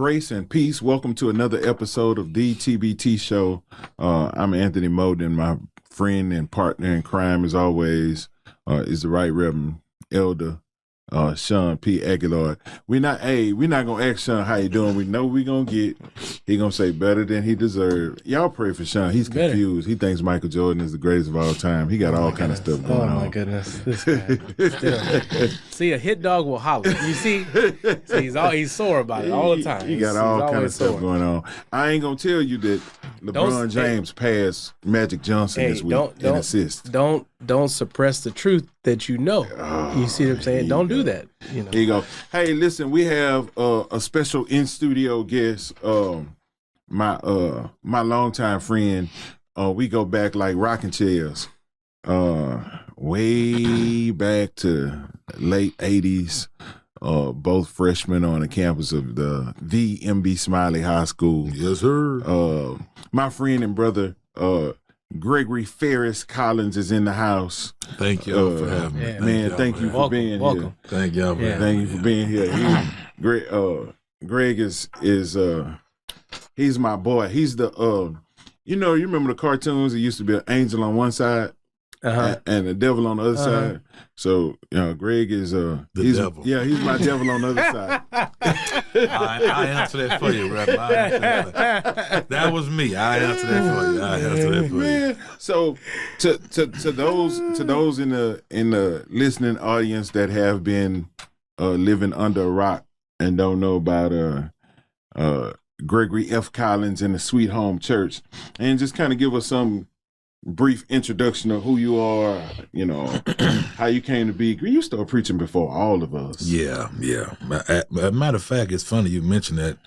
grace and peace. Welcome to another episode of the TBT Show. I'm Anthony Moten. My friend and partner in crime, as always, is the Right Reverend Elder Shawn P. Aguilar. We're not gonna ask Shawn how you doing. We know we're gonna get. He gonna say better than he deserved. Y'all pray for Shawn. He's confused. He thinks Michael Jordan is the greatest of all time. He got all kind of stuff going on. Oh my goodness, this guy. See, a hit dog will holler. You see he's sore about it all the time. He got all kind of stuff going on. I ain't gonna tell you that LeBron James passed Magic Johnson this week in assists. Don't suppress the truth that you know. You see what I'm saying? Don't do that. You know. Here you go. Hey, listen, we have a special in studio guest. My longtime friend. We go back like rocking chairs. Way back to late 80s. Both freshmen on the campus of the MB Smiley High School. Yes, sir. My friend and brother, Gregory Collins is in the house. Thank y'all for having me. Man, thank you for being here. Thank y'all for Thank you for being here. Greg is he's my boy. He's the you remember the cartoons? It used to be an angel on one side and the devil on the other side. So Greg is the devil. Yeah, he's my devil on the other side. I answer that for you, Rabbi. That was me. I answer that for you. So to those in the listening audience that have been living under a rock and don't know about Gregory F. Collins and the Sweet Home Church, and just kind of give us some brief introduction of who you are, how you came to be. You started preaching before all of us. Yeah. Matter of fact, it's funny you mentioned that.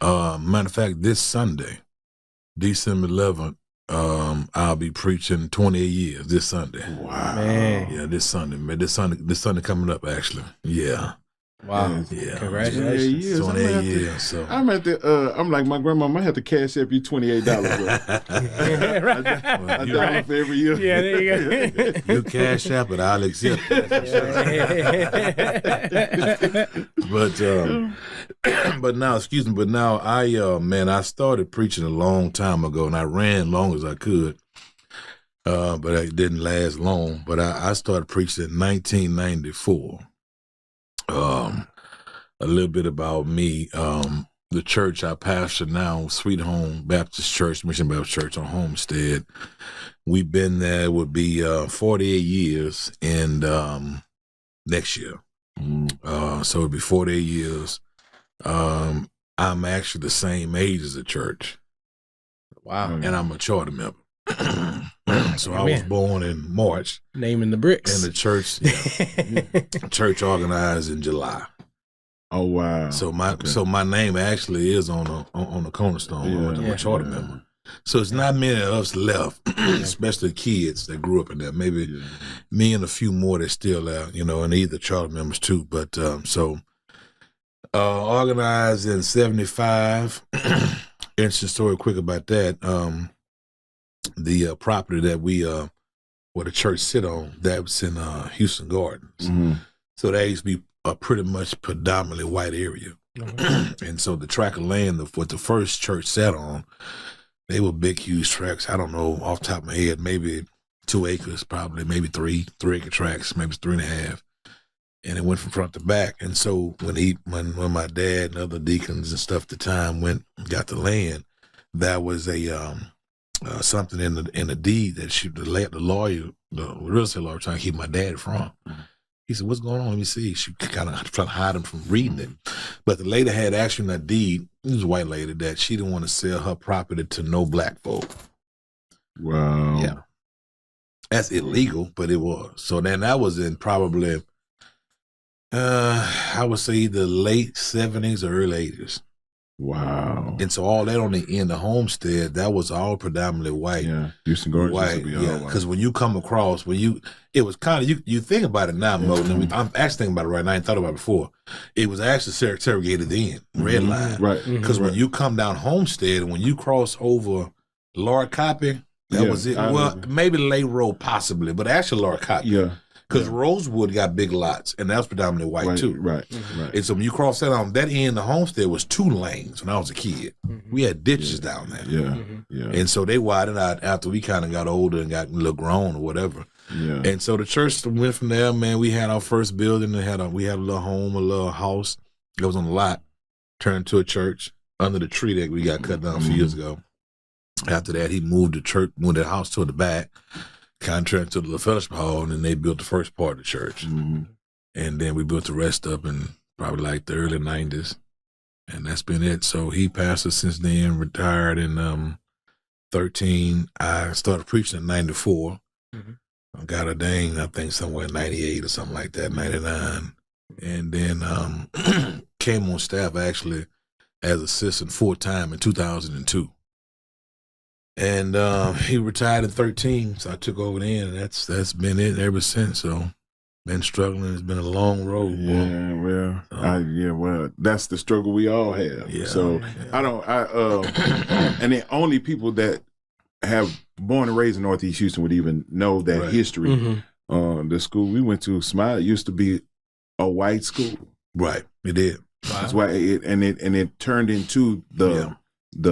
Matter of fact, this Sunday, December 11th, I'll be preaching 28 years this Sunday. Wow. Man. Yeah, this Sunday, man. This Sunday coming up, actually. Yeah. Wow. Yeah. Congratulations. 28 years. So I'm like my grandma, I have to cash up you $28. A dollar for every year. Yeah, there you go. You cash up it, I'll accept it. But now I started preaching a long time ago, and I ran long as I could. But it didn't last long. But I started preaching in 1994. A little bit about me. The church I pastor now, Sweet Home Baptist Church, Mission Baptist Church on Homestead. We've been there, it would be 48 years in next year. So it'd be 48 years. I'm actually the same age as the church. Wow. And I'm a charter member. So I was born in March. Naming the bricks. And the church, church organized in July. Oh wow! So my name actually is on the cornerstone. I'm a charter member. So it's not many of us left, especially kids that grew up in there. Maybe me and a few more that's still there, and either charter members too. But organized in 75. Interesting story, quick about that. The property that where the church sit on, that was in Houston Gardens. Mm-hmm. So that used to be a pretty much predominantly white area. Mm-hmm. And so the tract of land what the first church sat on, they were big, huge tracts. I don't know off the top of my head, maybe 2 acres, probably, maybe 3 acre tracts, maybe 3.5. And it went from front to back. And so when my dad and other deacons and stuff at the time got the land, that was a something in the deed that the real estate lawyer, trying to keep my dad from. He said, "What's going on? Let me see." She kind of trying to hide him from reading it. But the lady had actually in that deed, it was a white lady, that she didn't want to sell her property to no black folk. Wow. Yeah. That's illegal, but it was. So then that was in probably, I would say either late 70s or early 80s. Wow. And so all that on the end of Homestead, that was all predominantly white. Yeah. Houston Gardens used to be all white. Because when you come across, it was kind of, you think about it now, Moten. I'm actually thinking about it right now. I ain't thought about it before. It was actually segregated then, red line. Right. Because when you come down Homestead, when you cross over Lord Copy, that was it. Well, maybe Lay Road possibly, but actually Lord Copy. Yeah. Because Rosewood got big lots, and that was predominantly white too. Right. And so when you cross that on that end, the homestead was 2 lanes when I was a kid. We had ditches down there. Yeah. And so they widened out after we kind of got older and got a little grown or whatever. Yeah. And so the church went from there, man. We had our first building and we had a little home, a little house that was on the lot, turned to a church under the tree that we got cut down a few years ago. After that, he moved the house toward the back, kind of turned to the fellowship hall, and then they built the first part of the church. And then we built the rest up in probably like the early 90s. And that's been it. So he pastored since then, retired in 13. I started preaching in 94. I got ordained, I think, somewhere in 98 or something like that, 99. And then came on staff actually as assistant full-time in 2002. And he retired in 13, so I took over then, and that's been it ever since. So been struggling. It's been a long road. Well, that's the struggle we all have. Yeah. So and the only people that have born and raised in Northeast Houston would even know that history. The school we went to, Smile, used to be a white school. Right, it did. That's why it turned into the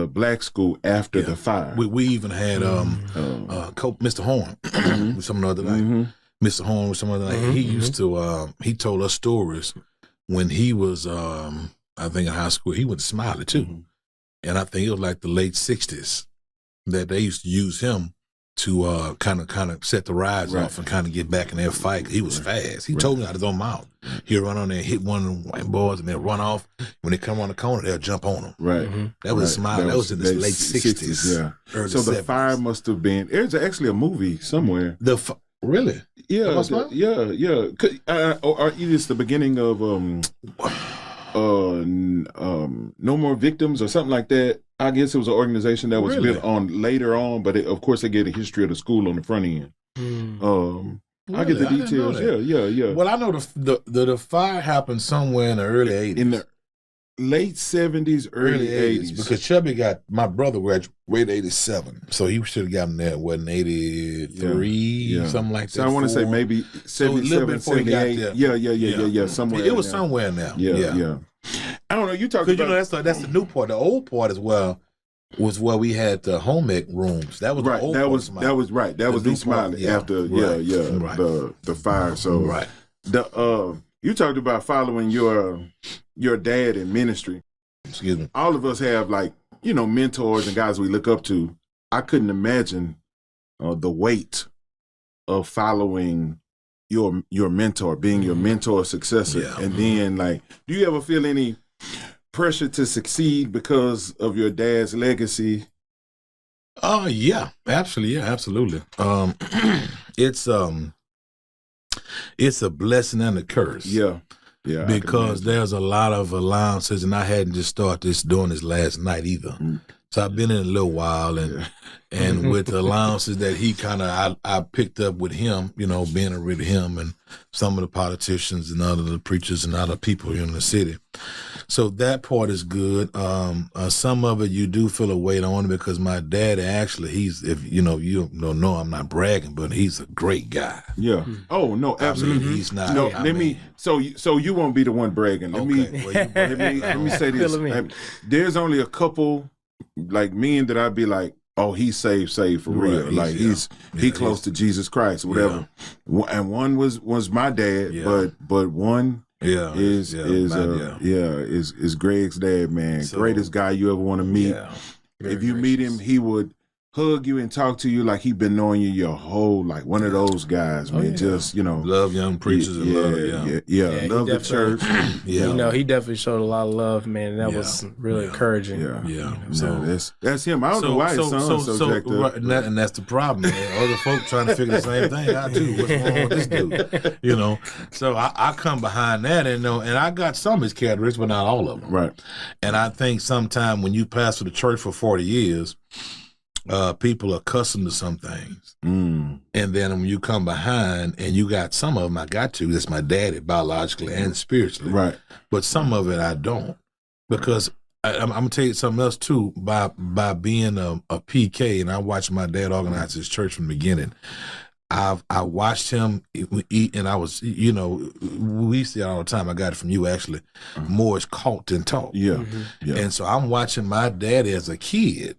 black school after the fire. We even had Mr. Horn with some other night. Mr. Horn with some other night. He used to he told us stories when he was I think in high school. He went to Smiley too, and I think it was like the late 60s that they used to use him to kind of set the rides off and kind of get back in their fight. He was fast. He told me out of his own mouth. He'd run on there and hit one of the white boys and they'll run off. When they come around the corner, they'll jump on them. Right. That was Smiley. That was in the late 60s. Yeah. Early So the 70s. fire must have been, there's actually a movie somewhere. Really? Yeah. About Smiley? Yeah. Or it's the beginning of No More Victims or something like that. I guess it was an organization that was built on later on, but of course they gave a history of the school on the front end. I get the details. Yeah. Well, I know the fire happened somewhere in the early 80s. In the late 70s, early 80s. Because Chubby my brother graduated 87. So he should have gotten there, in 83, something like that. So I want to say maybe 77, 78. Yeah, somewhere. It was somewhere in there. Yeah. I don't know. You talked about... you know, that's the new part. The old part as well was where we had the home ec rooms. That was right. The old that part was that was right. That was the Smiley after the fire. So you talked about following your dad in ministry. Excuse me. All of us have mentors and guys we look up to. I couldn't imagine the weight of following your mentor, being your mentor successor, and then do you ever feel any pressure to succeed because of your dad's legacy? Yeah, absolutely. It's a blessing and a curse. Yeah, because there's a lot of allowances, and I hadn't just started doing this last night either. So I've been in a little while, and with the allowances that he I picked up with him, being around him and some of the politicians and other preachers and other people here in the city. So that part is good. Some of it you do feel a weight on it because my dad actually, you don't know, I'm not bragging, but he's a great guy. Yeah. Oh no, absolutely. I mean, he's not. No, so you won't be the one bragging. Let me say this. There's only a couple men that I'd be like, oh, he's saved for real. He close to Jesus Christ, whatever. And one was my dad, but one is Greg's dad, man. So, greatest guy you ever want to meet. If you meet him, he would hug you and talk to you like he'd been knowing you your whole life. One of those guys, man. Just love young preachers and love love the church. He definitely showed a lot of love, man. And that was really encouraging. So that's him. I don't know why his son's so jacked up. And that's the problem, man. Other folk trying to figure the same thing out too. What's wrong with this dude? So I come behind that and I got some of his characteristics, but not all of them. Right. And I think sometime when you pastor the church for 40 years. People are accustomed to some things. And then when you come behind and you got some of them, that's my daddy biologically and spiritually. Right. But some of it I don't. Because I'm going to tell you something else too, by being a PK, and I watched my dad organize his church from the beginning, I watched him eat, and I was, we see it all the time. I got it from you, actually. More is caught than taught. Yeah. Yeah. And so I'm watching my daddy as a kid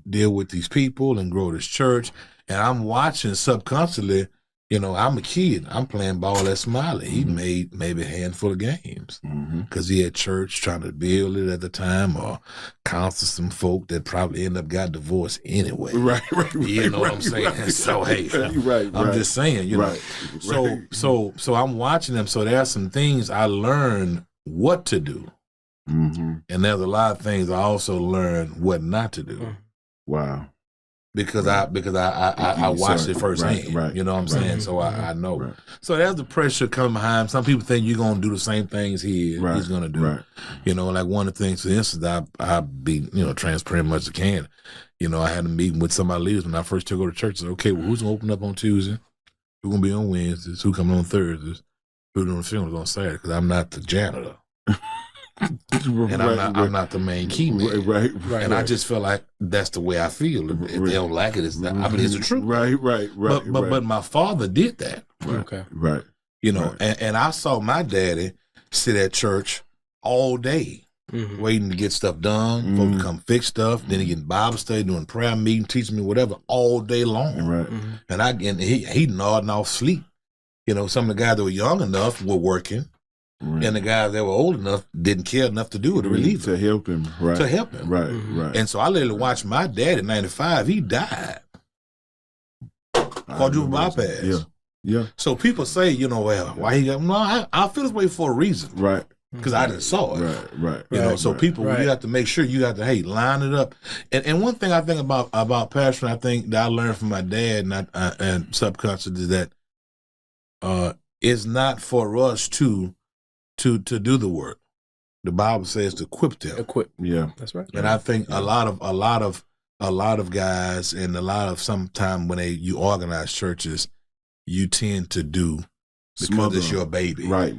deal with these people and grow this church. And I'm watching subconsciously, I'm a kid. I'm playing ball at Smiley. He made maybe a handful of games because he had church trying to build it at the time or counsel some folk that probably end up got divorced anyway. Right. You know what I'm saying? Right, so, hey, I'm just saying, So I'm watching them. So there are some things I learned what to do. And there's a lot of things I also learned what not to do. Wow. Because I watched it firsthand. Right. You know what I'm saying? So I know. Right. So there's the pressure coming behind. Some people think you're gonna do the same things he's gonna do. Right. Like one of the things, for instance, I be transparent much as I can. I had a meeting with some of my leaders when I first took over the church. I said, okay, well, who's gonna open up on Tuesday? Who's gonna be on Wednesdays? Who coming on Thursdays? Who's doing the funerals on Saturday? Because I'm not the janitor. And I'm not the main key man. Right. And I just feel like that's the way I feel. If they don't like it, it's not. I mean, it's the truth. Right. But my father did that. Okay. Right. And I saw my daddy sit at church all day, waiting to get stuff done, folks to come fix stuff. Then he get Bible study, doing prayer meeting, teaching me whatever all day long. Right. And he nodding off sleep. Some of the guys that were young enough were working. Right. And the guys that were old enough didn't care enough to do it to relieve him. To help him. Right. And so I literally watched my dad in 95. He died. Quadruple bypass. Yeah. So people say, well, why he got... No, I feel this way for a reason. Right. Because I didn't saw it. Right. So people, you have to make sure you have to, line it up. And one thing I think about pastoring, I think that I learned from my dad and subconscious is that it's not for us to do the work. The Bible says to equip them. Yeah, that's right. And I think a lot of guys and a lot of sometimes when you organize churches, you tend to do because it's your baby. Right.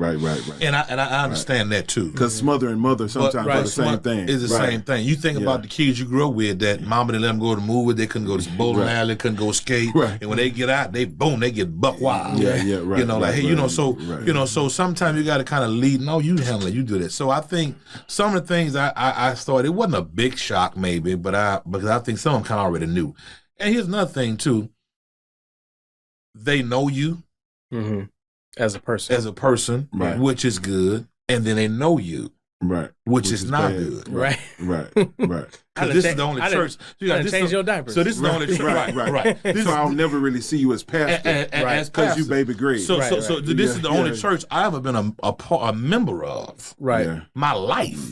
And I understand that too. Because smother and mother sometimes are the same thing. It's the same thing. You think about the kids you grew up with that mama didn't let them go to the movie, they couldn't go to the bowling alley, couldn't go skate. Right. And when they get out, they get buck wild. Yeah, right. So sometimes you got to kind of lead. No, you handle it. You do that. So I think some of the things I started, it wasn't a big shock maybe, because I think some of them kind of already knew. And here's another thing too. They know you. As a person, right. Which is good, and then they know you, right, which is not bad. Good, right. Because this is the only church. You got to change your diapers. So this is the only church, right. So I'll never really see you as pastor, because you baby Greg. So this is the only church I've ever been a member of, my life,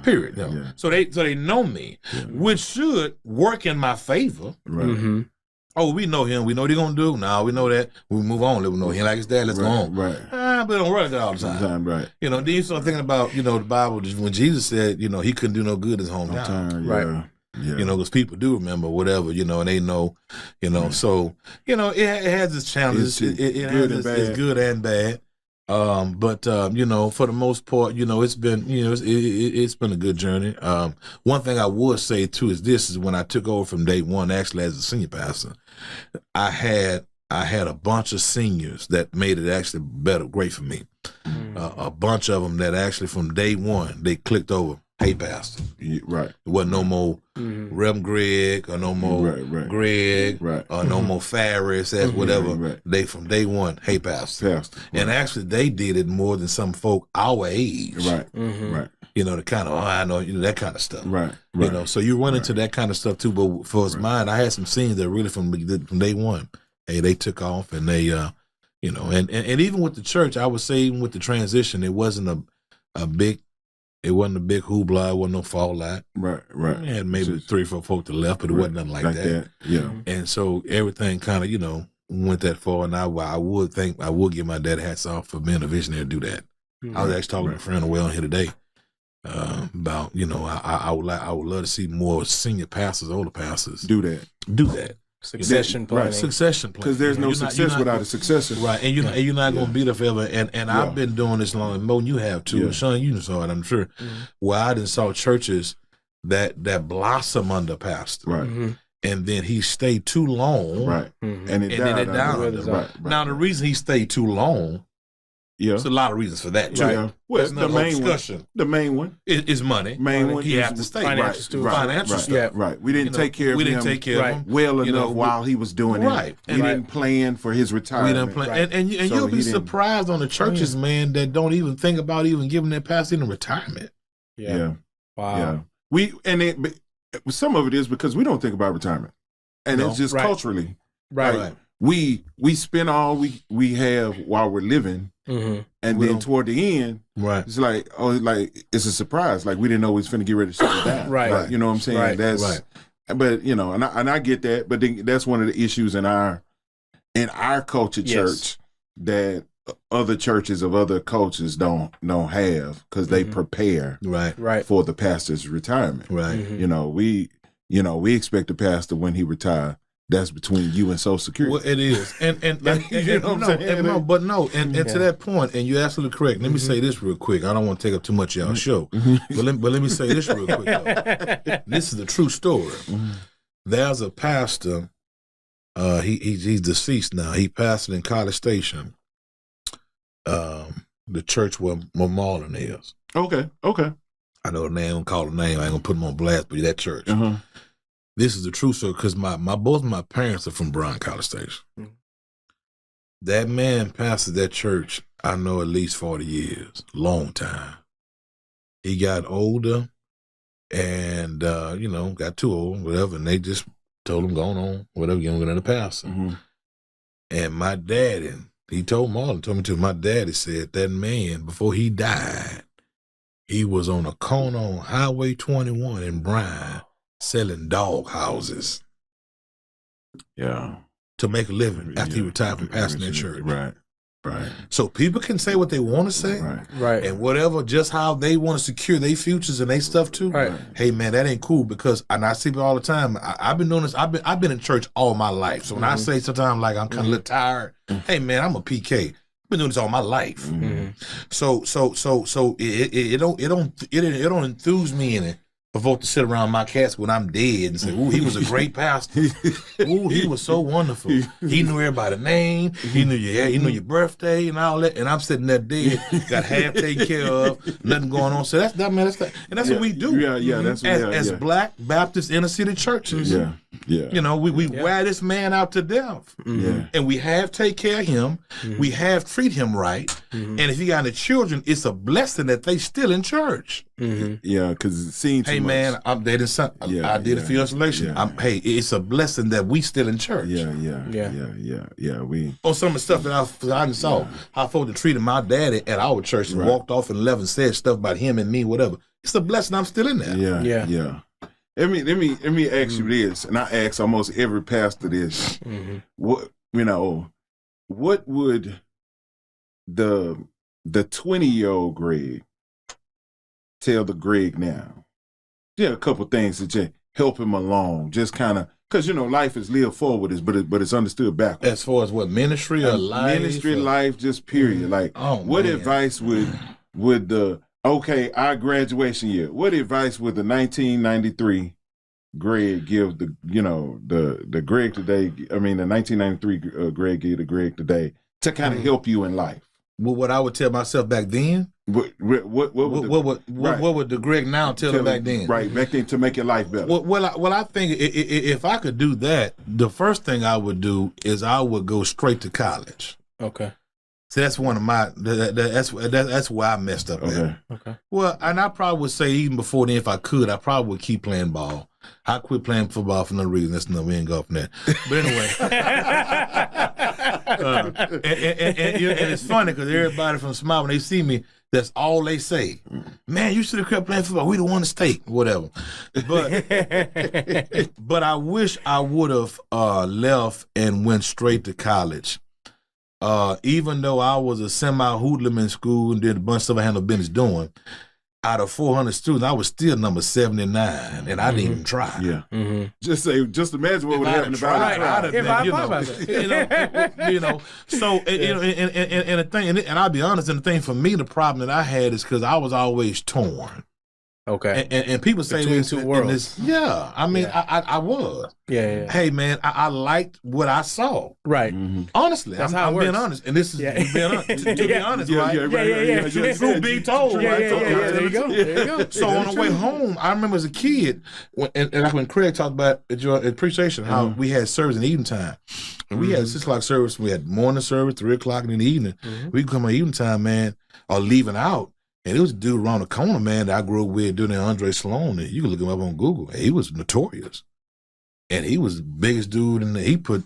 period. So they know me, which should work in my favor, right. Oh, we know him. We know what he's going to do. Now we know that. We move on. We know him like his dad. Let's go on. Right. But don't run it all the time. Right. Then you start thinking about, the Bible, when Jesus said, he couldn't do no good in his hometown. Right. Yeah. Because people do remember whatever, and they know, so, it has its challenges. It has its good and bad. But for the most part, it's been, it's been a good journey. One thing I would say too is when I took over from day one, actually as a senior pastor, I had a bunch of seniors that made it actually great for me. A bunch of them that actually from day one, they clicked over. Hey, pastor. Right. It wasn't no more Reverend Greg or no more Greg or no more Farris as whatever. Right. They from day one, hey, pastor. And actually they did it more than some folk our age. Right. Right. The kind of, I know, that kind of stuff. Right. So you run into that kind of stuff too. But for mine, I had some scenes that really from day one, hey, they took off and they, and even with the church, I would say even with the transition, it wasn't a big hoopla. It wasn't no fallout. Right. We had maybe 3 or 4 folk to left, but it wasn't nothing like that. Yeah. And so everything kind of, went that far. And I would give my dad hats off for being a visionary to do that. I was actually talking to a friend on here today about, I would love to see more senior pastors, older pastors do that. Succession planning. Right, succession planning. Because there's no success without a successor. Right, and you're not going to be there forever. And I've been doing this long, and Mo, you have too. Yeah. Shawn, you saw it, I'm sure. Where I done saw churches that blossom under pastor. Right. and then he stayed too long. Right. Mhm. And then it died. died. Right. Now, the reason he stayed too long, Yeah. there's a lot of reasons for that, too. Right. Yeah. Well, That's the another main discussion. one. The main one. Is money. Main one. He is had to stay. financial Right. stewardship. Financial Right. stuff. Yeah. Right. We didn't You know, take care of we him. didn't take care Right. of him. well You know, enough while he was doing Right. it. We didn't plan for his We retirement. done play, Right. and So you'll be he didn't- surprised on the churches, man, that don't even think about even giving their pastor in retirement. Yeah. Wow. Yeah. But some of it is because we don't think about retirement. And No. it's just Right. culturally. Right. Like, we spend all we have while we're living, Mm-hmm. and We then don't- toward the end, Right. it's like it's a surprise. Like we didn't know we was finna get ready to shut it down. Right. Like, you know what I'm saying? Right. That's Right. But you know, and I get that. But then that's one of the issues in our culture, Yes. church, that other churches of other cultures don't have, because they Mhm. prepare Right. Right. for the pastor's retirement. Right. Mhm. You know, we expect the pastor when he retire. That's between you and Social Security. Well, it is, and Like, you know what I'm saying? and to that point, and you're absolutely correct. Let me say this real quick. I don't want to take up too much of y'all show, but let me say this real quick. Though. This is a true story. There's a pastor. He's deceased now. He pastored in College Station, the church where Marlin is. Okay. I know the name. I'm gonna call the name. I ain't gonna put him on blast, but that church. Uh-huh. This is the true story because both my parents are from Brown College Station. Mhm. That man pastored that church, I know, at least 40 years. Long time. He got older and, got too old, whatever, and they just told him, going on, whatever, you're going to pastor. Mhm. And my daddy, he told me too, my daddy said that man, before he died, he was on a corner on Highway 21 in Bryan selling dog houses Yeah. to make a living after he Yeah. retired from pastoring that church. Right. So people can say what they want to say, Right. Right. and whatever, just how they want to secure their futures and their stuff too. Right. Hey man, that ain't cool because, and I see it all the time. I've been doing this. I've been in church all my life. So when I say sometimes like I'm kind of a little tired, hey man, I'm a PK. I've been doing this all my life. Mm-hmm. So it don't enthuse me in it. Provoke to sit around my casket when I'm dead and say, "Ooh, he was a great pastor. Ooh, he was so wonderful. He knew everybody's name. He knew your birthday and all that." And I'm sitting there dead, got half taken care of, nothing going on. So that's and that's what we do. Yeah. That's as Black Baptist inner city churches. Yeah. You know, we wear this man out to death, Yeah. and we have take care of him. We have treat him right, Mm-hmm. and if he got any children, it's a blessing that they still in church. Mm-hmm. Yeah. Because it seems. Hey man, I'm dead in son. Yeah, I did yeah, a few installation. yeah. Hey, it's a blessing that we still in church. Yeah. We. On some of the stuff that I saw, how folks were treating my daddy at our church and Right. walked off and left and said stuff about him and me, whatever. It's a blessing I'm still in there. Yeah. Let me ask you this, and I ask almost every pastor this. Mm-hmm. What would the 20-year-old Greg tell the Greg now? Yeah, a couple things to just help him along, just kind of, because life is lived forward, but it's understood backwards. As far as what ministry or life, Ministry, life, just period. Like, what man. advice would our graduation year? What advice would the 1993 Greg give the Greg today? I mean, the 1993 Greg give the Greg today to kind of help you in life. Well, what I would tell myself back then. What would the Greg now tell him back then? Right, back then, to make your life better. Well, I think if I could do that, the first thing I would do is I would go straight to college. Okay. See, that's one of my that's where I messed up. Okay. Okay. Well, and I probably would say even before then, if I could, I probably would keep playing ball. I quit playing football for no reason. That's no, we ain't go from that. But anyway, and it's funny because everybody from Smile, when they see me, that's all they say. Man, you should have kept playing football. We the one to stake, whatever. But I wish I would have left and went straight to college. Even though I was a semi-hoodlum in school and did a bunch of stuff I had no business doing, out of 400 students, I was still number 79, and I didn't even try. Yeah. Mm-hmm. Just imagine what would happen if I tried. If I thought about it. So and the thing, and I'll be honest, and the thing for me, the problem that I had is because I was always torn. Okay. And people say Between this, two and worlds. yeah, I mean, Yeah. I was. Yeah. Hey, man, I liked what I saw. Right. Mm-hmm. Honestly, That's I'm, how it I'm being works. honest, and this is Yeah. being honest. To be Yeah. honest, Yeah, right? yeah, right. Yeah. Truth be told, Yeah, right? yeah. There you go. There you go. So on the way home, I remember as a kid, when Craig talked about at your appreciation, how we had service in the evening time. And we had 6 o'clock service, we had morning service, 3 o'clock in the evening. We come on evening time, man, or leaving out. And it was a dude around the corner, man, that I grew up with doing Andre Sloan. And you can look him up on Google. He was notorious. And he was the biggest dude, and he put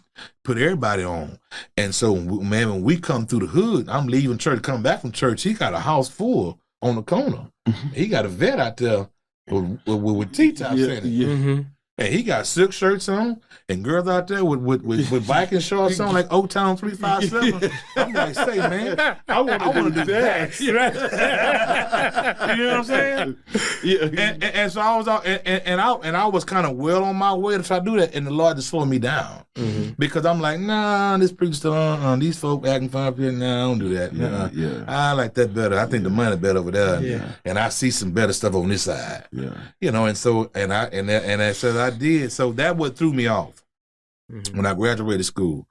everybody on. And so, man, when we come through the hood, I'm leaving church, coming back from church, he got a house full on the corner. He got a vet out there with T-tops in it. Yeah. And he got silk shirts on, and girls out there with Viking shorts on, like Old Town 357. I'm like, say, man, I want to do that. You know what I'm saying? Yeah. And so I was out, and I was kind of well on my way to try to do that, and the Lord just slowed me down because I'm like, nah, this preacher, these folk acting fine here. Nah, I don't do that. Yeah. I like that better. I think the money better over there. Yeah. And I see some better stuff on this side. Yeah. You know, and so and I said I did. So that what threw me off. When I graduated school,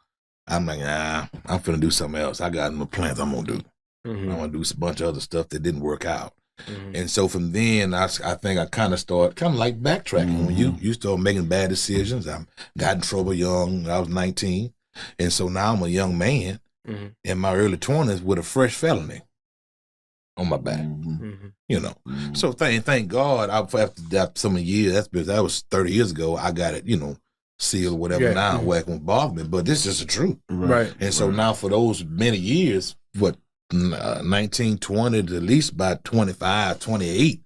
I'm like, nah, I'm finna do something else. I got my plans I'm gonna do. I'm gonna do a bunch of other stuff that didn't work out. And so from then, I think I kind of started like backtracking. When you start making bad decisions, I got in trouble young when I was 19. And so now I'm a young man in my early 20s with a fresh felony on my back. You know, so thank God after that so many years, that was 30 years ago, I got it, you know, sealed, whatever. Now whack won't bother me, but this is the truth. Right. And so now for those many years, 1920 to at least about 25, 28,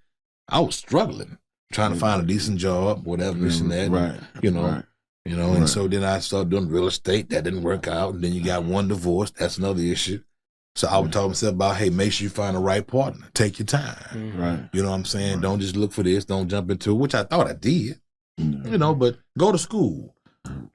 I was struggling, trying to find a decent job, whatever, this and that. Right. You know. You know, and so then I started doing real estate. That didn't work out. And then you got one divorce. That's another issue. So I would talk to myself about, hey, make sure you find the right partner. Take your time. Right. You know what I'm saying? Don't just look for this. Don't jump into it, which I thought I did. You know, but go to school.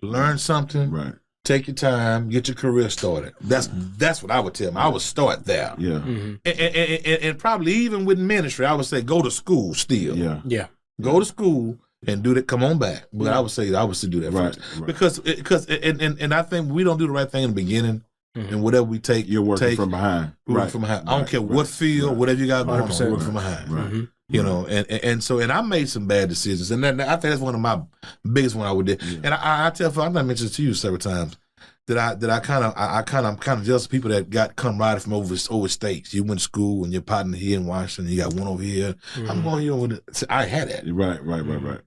Learn something. Right. Take your time. Get your career started. That's what I would tell them. I would start there. Yeah. And probably even with ministry, I would say go to school still. Yeah. Go to school and do that. Come on back. But I would say do that first. Right. Because I think we don't do the right thing in the beginning. And whatever we take, You're working from behind. Working from behind. I don't care what field, whatever you got going on, work from behind. Right. You know, and I made some bad decisions, and I think that's one of my biggest one I would do. And I tell folks, I've mentioned this to you several times, that I'm kind of jealous of people that got camaraderie from over states. You went to school and your partner here in Washington, you got one over here. I'm going here with it. I had that. Right.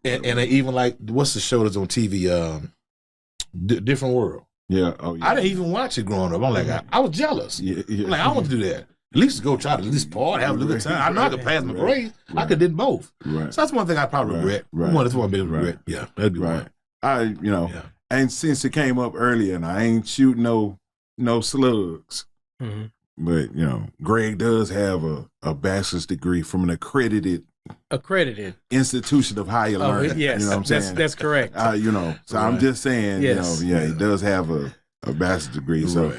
And I even like, what's the show that's on TV? Different World. Yeah. Oh, yeah. I didn't even watch it growing up. I'm like, I was jealous. Yeah. I'm like, I want to do that. At least go try to at least party, have a good time. I know I could pass my grades. I could did both. Right. So that's one thing I probably regret. That's one big regret. Yeah, that'd be right. one. And since it came up earlier, and I ain't shooting no slugs, but Greg does have a bachelor's degree from an accredited institution of higher learning. Yes, you know what I'm saying? That's correct. So I'm just saying, Yes. he does have a bachelor's degree. So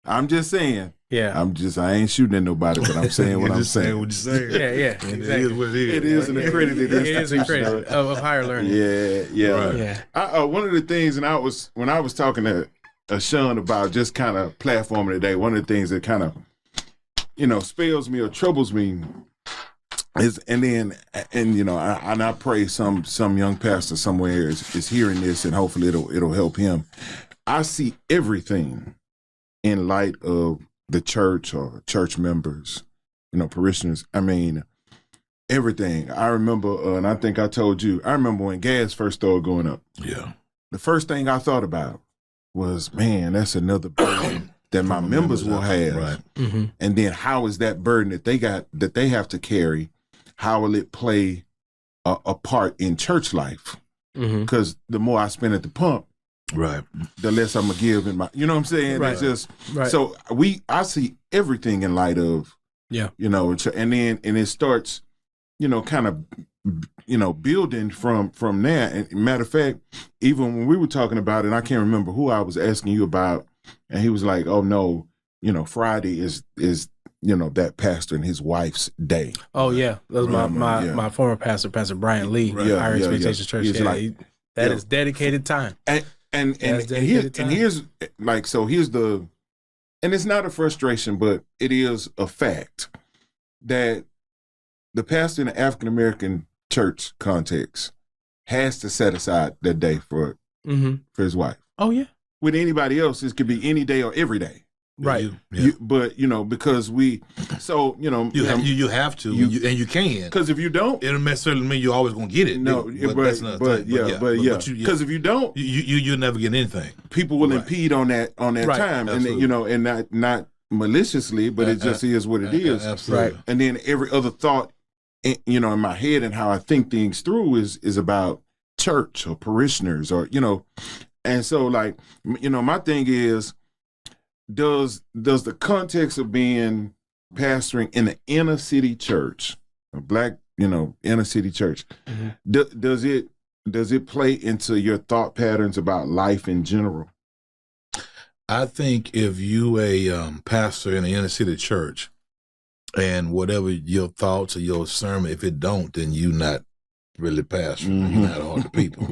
I'm just saying. Yeah. I ain't shooting at nobody, but I'm saying what I'm saying. What you're saying. Yeah. Exactly. Exactly. It is what it is. It is an accredited It institution. is accredited of higher learning. Yeah. Right. Yeah. One of the things, and when I was talking to Shawn about just kind of platforming today, one of the things that kind of, spells me or troubles me is, and I pray some young pastor somewhere is hearing this, and hopefully it'll help him. I see everything in light of the church or church members, parishioners. I mean, everything. I remember, and I think I told you, I remember when gas first started going up. Yeah. The first thing I thought about was, man, that's another burden that my members will have. Right. And then how is that burden that they have to carry, how will it play a part in church life? Because the more I spend at the pump, right, the less I'm gonna give in my, you know what I'm saying? Right. It's just Right. so I see everything in light of, and then it starts, kind of, building from there. And matter of fact, even when we were talking about it, I can't remember who I was asking you about, and he was like, "Oh no, Friday is that pastor and his wife's day. Oh yeah, that was my former pastor, Pastor Brian Lee, Higher Expectations Church. That is dedicated time. And here's the, and it's not a frustration, but it is a fact that the pastor in the African American church context has to set aside that day for his wife. Oh yeah. With anybody else, it could be any day or every day. Right. But because you have to, and you can. Because if you don't, it don't necessarily mean you're always going to get it. No, because if you don't, you'll never get anything. People will impede on that time, absolutely. And not maliciously, but it just is what it is. Absolutely. Right. And then every other thought, in my head and how I think things through is about church or parishioners or and so my thing is, does the context of being pastoring in an inner city church, a black inner city church, does it play into your thought patterns about life in general? I think if you a pastor in an inner city church, and whatever your thoughts or your sermon, if it don't, then you not really pastoring. You're not all the people.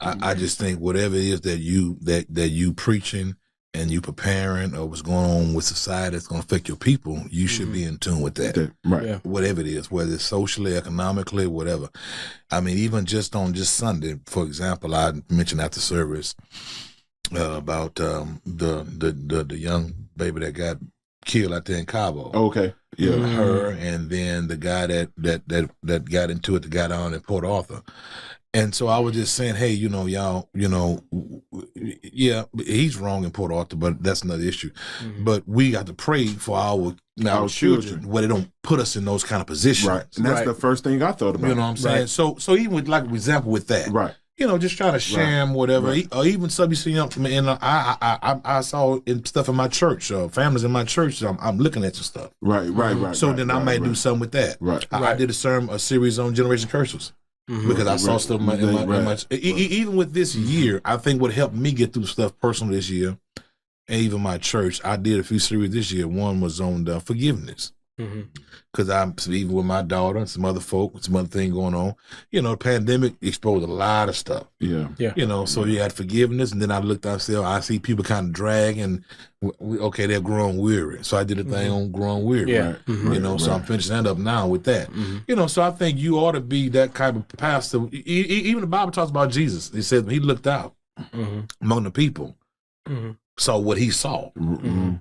I just think whatever it is that you preaching and you preparing or what's going on with society that's going to affect your people, you should be in tune with that. Right. Yeah. Whatever it is, whether it's socially, economically, whatever. I mean, even just on Sunday, for example, I mentioned after service about the young baby that got killed out there in Cabo. Okay. Yeah. Her and then the guy that got into it, the guy down in Port Arthur. And so I was just saying, hey, y'all, yeah, he's wrong in Port Arthur, but that's another issue. But we got to pray for our children where they don't put us in those kind of positions. Right. And that's the first thing I thought about. You know what I'm saying? Right. So even with like an example with that. Right. Just trying to sham whatever, or even some you see. And I saw in stuff in my church, families in my church. I'm looking at some stuff. Right. So then I might do something with that. Right. I did a series on generation curses. Because I saw stuff in my even with this year, I think what helped me get through stuff personal this year, and even my church, I did a few series this year. One was on forgiveness. Because I'm even with my daughter and some other folk, some other thing going on. The pandemic exposed a lot of stuff. Yeah. So you had forgiveness, and then I looked outside. I see people kind of drag, and they're growing weary. So I did a thing on growing weary. Yeah. So I'm finishing that up now with that. So I think you ought to be that kind of pastor. Even the Bible talks about Jesus. He said he looked out among the people, saw what he saw.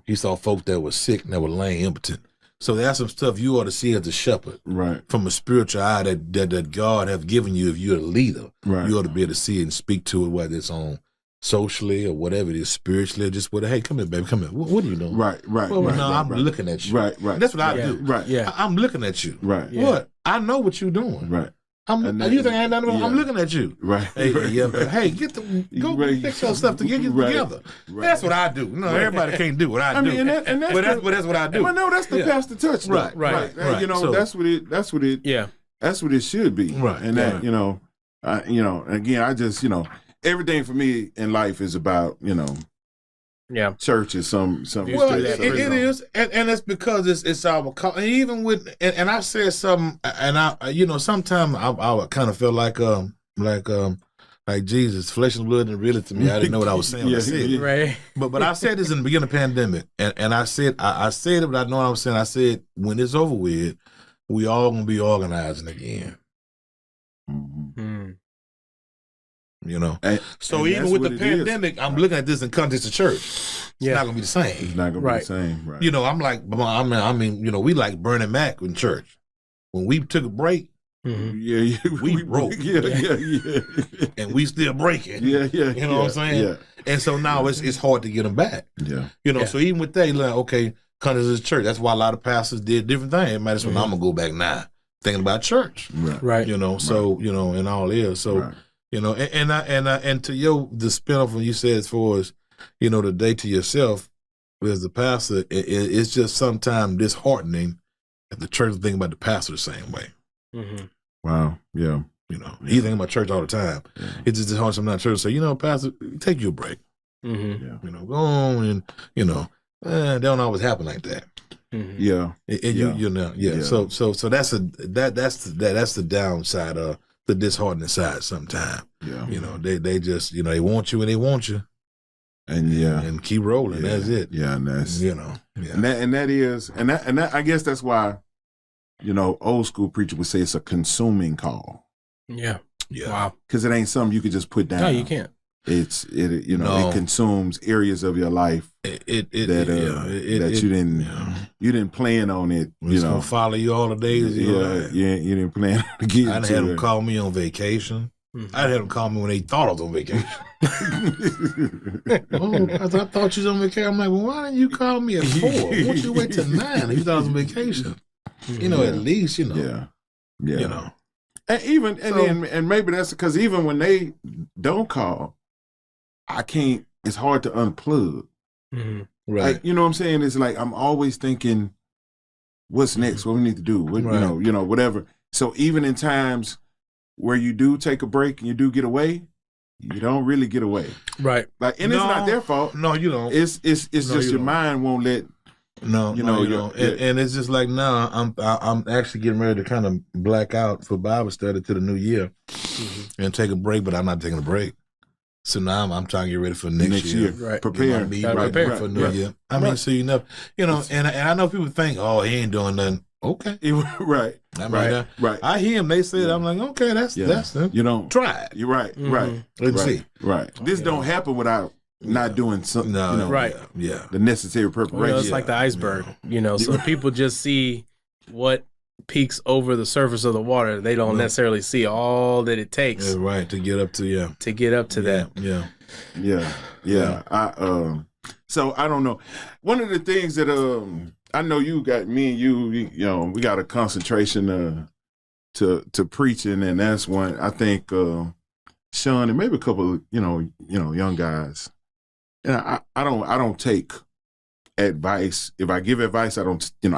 He saw folk that were sick and that were laying impotent. So there's some stuff you ought to see as a shepherd, right? From a spiritual eye that God have given you. If you're a leader, right, you ought to be able to see it and speak to it, whether it's on socially or whatever it is, spiritually, or just whether, hey, come here, baby, come here. What are you doing? Right. I'm looking at you. Right. That's what I do. Right. Yeah. I'm looking at you. Right. What? I know what you're doing. Right. You think I ain't nothing? I'm looking at you. Right. Hey, fix your stuff to get you together. Right. That's what I do. No, everybody can't do what I do. Mean, that's what I do. Well, no, that's the pastor touch. Right. So, that's what it. Yeah. That's what it should be. Right. And that again, I just everything for me in life is about church is some. Well, it is, and it's because it's our and even with and I said something, and I sometimes I kind of feel like Jesus, flesh and blood didn't reveal it to me. I didn't know what I was saying. I said it. Right. But I said this in the beginning of the pandemic, and I said it, but I know what I was saying. I said when it's over with, we all gonna be organizing again. So even with the pandemic, I'm looking at this in context of church. It's not gonna be the same. It's not gonna be the same. Right. I'm like, we like Bernie Mac in church. When we took a break, we broke. Yeah. And we still breaking. Yeah. You know what I'm saying? Yeah. And so now it's hard to get them back. Yeah. So even with that, like, okay, context of church. That's why a lot of pastors did different things. It matters when I'm gonna go back now, thinking about church. Right. So and all is so. Right. And to the spinoff when you said as far as, the day to yourself as the pastor, it's just sometimes disheartening that the church think about the pastor the same way. Wow. Yeah. He think about church all the time. Yeah. It's just disheartening sometimes church say, pastor, take you a break. Yeah. Go on and, they don't always happen like that. Yeah. And you know, yeah. So that's the downside of the disheartening side sometimes. Yeah. You know, they just, you know, they want you and they want you. And and keep rolling. Yeah. That's it. Yeah, and that's, you know, yeah. and that I guess that's why, you know, old school preacher would say it's a consuming call. Yeah. Yeah. Wow. Because it ain't something you could just put down. No, you can't. It it consumes areas of your life that you didn't plan on it. It's gonna follow you all the days. You didn't plan to get. I had them call me on vacation. I had them call me when they thought I was on vacation. I thought you was on vacation. I'm like, well, why didn't you call me at 4? Why don't you wait till 9 if you thought I was on vacation? You know, at least, you know. Yeah. You know. And even and maybe that's because even when they don't call, I can't. It's hard to unplug. Mm-hmm. Right. Like, you know what I'm saying? It's like I'm always thinking, what's next? What we need to do? What, you know, whatever. So even in times where you do take a break and you do get away, you don't really get away. Right. Like, and it's not their fault. No, you don't. It's just your mind won't let. No, you know, you don't. And it's just like now I'm actually getting ready to kind of black out for Bible study to the new year and take a break, but I'm not taking a break. So now I'm trying to get ready for next year. Right. Prepare for new year. I mean, so you know, and I know people think, oh, he ain't doing nothing. Okay. Right. I mean, I hear them. They say it. I'm like, okay, that's them. You don't try it. You're right. Right. Let's see. Right. This don't happen without not doing something. No, you know, right. Yeah. The necessary preparation. Well, it's like the iceberg, you know. So people just see what peaks over the surface of the water. They don't necessarily see all that it takes. Yeah, right. To get up to that. Yeah. So I don't know. One of the things that I know you got, me and you know, we got a concentration to preaching, and that's one I think Shawn and maybe a couple of you know young guys. And I don't take advice. If I give advice, I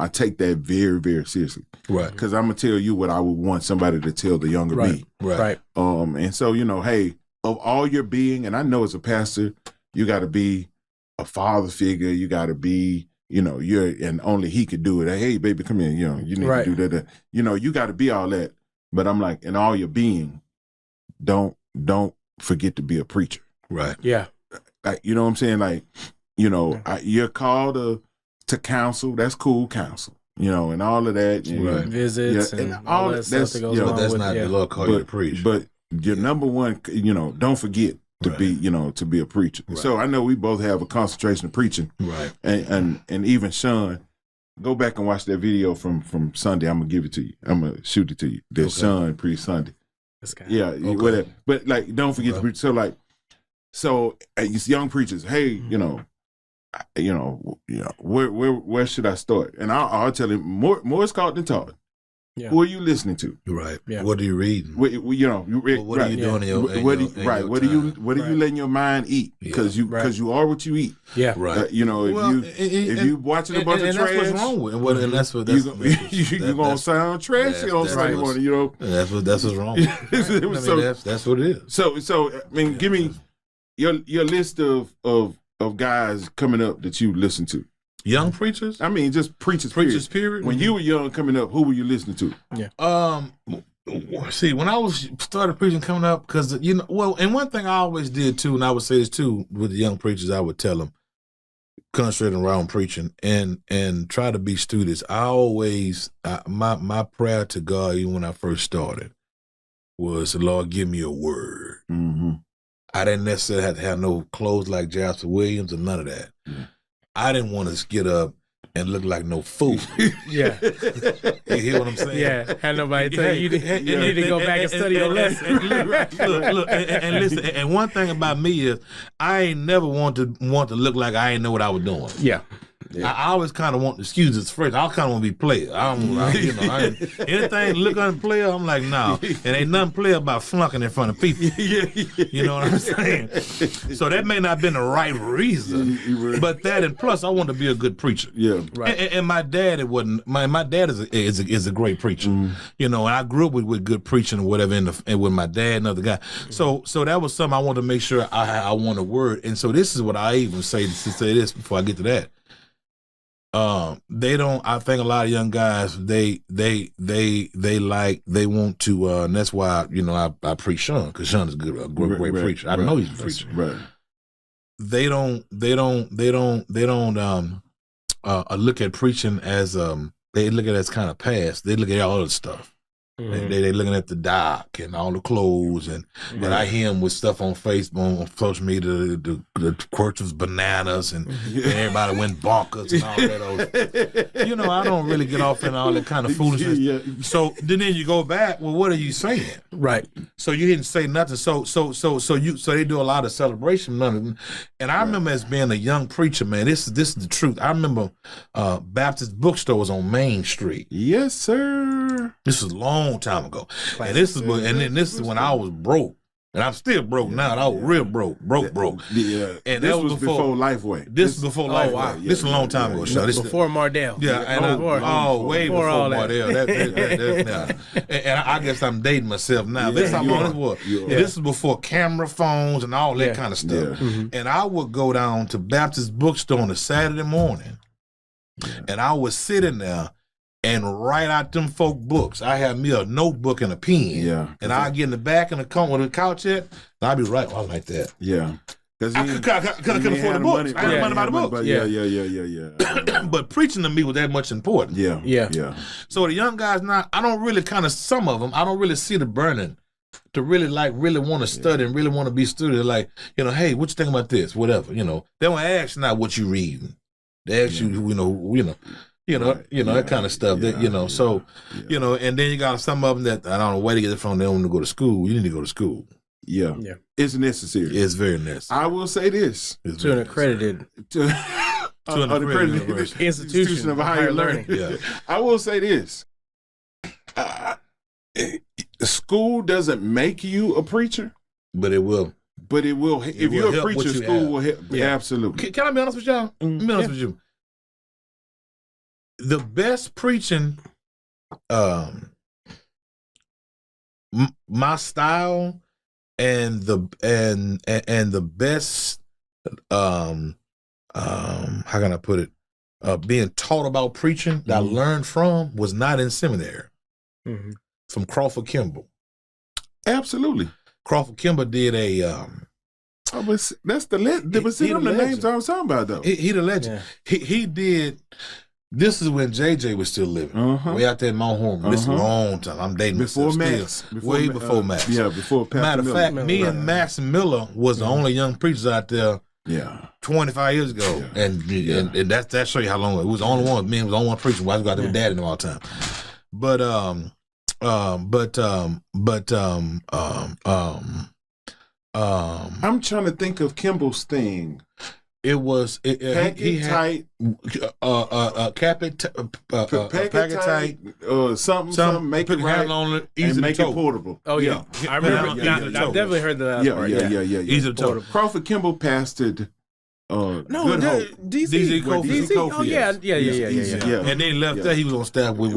take that very, very seriously. Right. Because I'm gonna tell you what I would want somebody to tell the younger me. Right. And so, you know, hey, of all your being, and I know as a pastor, you got to be a father figure. You got to be, you know, and only he could do it. Hey, baby, come here. You know, you need to do that. You know, you got to be all that. But I'm like, in all your being, don't forget to be a preacher. Right. Yeah. Like, you know what I'm saying? Like, you know, you're called to counsel. That's cool, counsel. You know, and all of that. Right. Visits and all that stuff that goes on. But that's not the Lord called you to preach. But your number one, you know, don't forget to be, you know, to be a preacher. Right. So I know we both have a concentration of preaching. Right. And even Shawn, go back and watch that video from Sunday. I'm gonna give it to you. I'm gonna shoot it to you. That Shawn preached Sunday. Whatever. But like, don't forget to preach. So these young preachers, hey, where should I start? And I'll tell him more is caught than taught. Yeah. Who are you listening to? Right. Yeah. What are you reading? What are you doing? What are you letting your mind eat? Because you are what you eat. Yeah. Right. If you watching a bunch of trash, that's what's wrong with it. And that's what you're gonna sound trashy on Sunday morning. You know. That's what's wrong with it. That's what it is. So I mean, give me your list of guys coming up that you listen to. Young preachers? I mean, just preachers. Period. When you were young coming up, who were you listening to? Yeah. See, when I started preaching coming up, because and one thing I always did too, and I would say this too with the young preachers, I would tell them, concentrating around preaching and try to be students. I always my prayer to God, even when I first started, was, Lord, give me a word. Mm-hmm. I didn't necessarily have to have no clothes like Jasper Williams or none of that. Mm-hmm. I didn't want to get up and look like no fool. Yeah. You hear what I'm saying? Yeah. Had nobody tell you need to go back and study your lesson. Look, and listen, and one thing about me is I ain't never want to look like I ain't know what I was doing. Yeah. I always kind of want excuses first. I kind of want to be player. Anything look like a player, I'm like, no. It ain't nothing player about flunking in front of people. You know what I'm saying? So that may not have been the right reason, but that, and plus I want to be a good preacher. Yeah, right. And my dad, it wasn't. My dad is a great preacher. You know, and I grew up with good preaching or whatever, and with my dad and other guy. So that was something I wanted to make sure I want a word. And so this is what I even say to say this before I get to that. They don't. I think a lot of young guys they want to, and that's why I preach Shawn, because Shawn is a great preacher. I know he's a preacher. Right. They don't look at preaching as they look at it as kind of past. They look at all the stuff. They looking at the dock and all the clothes, and I hear them with stuff on Facebook, on social media, the quirks was bananas, and everybody went bonkers and all that. I don't really get off in all that kind of foolishness. So then you go back. Well, what are you saying? Right. So you didn't say nothing. So they do a lot of celebration, and I remember as being a young preacher, man. This is the truth. I remember Baptist bookstores on Main Street. Yes, sir. This was a long time ago, and this is when I was broke, and I'm still broke now. I was real broke. Yeah, and this was before Lifeway. This was before Lifeway. Wow. This was a long time ago. So this before Mardell. Yeah, and way before Mardell. And I guess I'm dating myself now. This is before camera phones and all that kind of stuff. And I would go down to Baptist bookstore on a Saturday morning, and I was sitting there and write out them folk books. I have me a notebook and a pen. Yeah. And I get in the back and come with a couch at, and I'll be writing like that. Yeah. Because I couldn't afford the books. I had money by the books. Yeah. But preaching to me was that much important. Yeah. So the young guys now, I don't really some of them, I don't really see the burning to really want to study and really want to be studied. Like, hey, what you think about this? Whatever, They don't ask now what you reading. They ask you, that kind of stuff. And then you got some of them that I don't know where to get it from. They don't want to go to school. You need to go to school. Yeah. It's necessary. It's very necessary. I will say this to an accredited institution of higher learning. Yeah. I will say this. School doesn't make you a preacher, but it will. If you're a preacher, school will help. Yeah. Absolutely. Can I be honest with y'all? Be honest with you. The best preaching, my style, and the best, how can I put it? Being taught about preaching that I learned from was not in seminary. From Crawford Kimball. Absolutely. Crawford Kimball did a. That's the names I was talking about though. He the legend. Yeah. He did. This is when JJ was still living. Way out there in Mount Hormon. This is a long time. I'm dating before Max. Way before Max. Yeah, before Pastor Matter of fact, me and Max Miller was the only young preachers out there. Yeah, 25 years ago, and that show you how long it was. The only one. Me was the only one preaching. I was got there with Dad in all the time. I'm trying to think of Kimball's thing. It was pack it tight, cap it, pack it tight, something, make it right, on it, easy and make it portable. Oh yeah, I remember. I've definitely heard that. Yeah. Easy to tote. Crawford Kimball pastored. DC Kofi. Oh yeah. And then left there. He was on staff with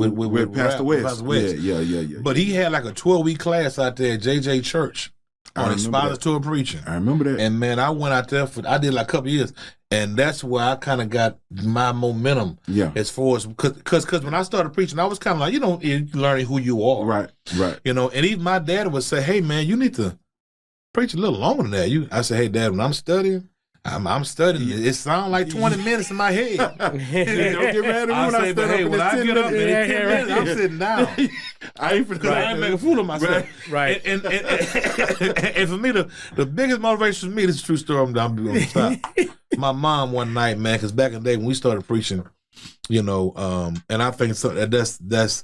Pastor West. Yeah. But he had like a 12-week class out there at JJ Church. On expository preaching. I remember that. And man, I went out there I did like a couple years, and that's where I kind of got my momentum. Yeah. As far as because when I started preaching, I was kind of like learning who you are. Right. And even my dad would say, "Hey man, you need to preach a little longer than that." I said, "Hey dad, when I'm studying." I'm studying. It sounds like 20 minutes in my head. Don't get mad at me when I stand up. When I get up in 10 minutes, I'm sitting down. I ain't making a fool of myself. Right. And for me, the biggest motivation for me, this is a true story. I'm going to stop. My mom one night, man, because back in the day when we started preaching, and I think that's.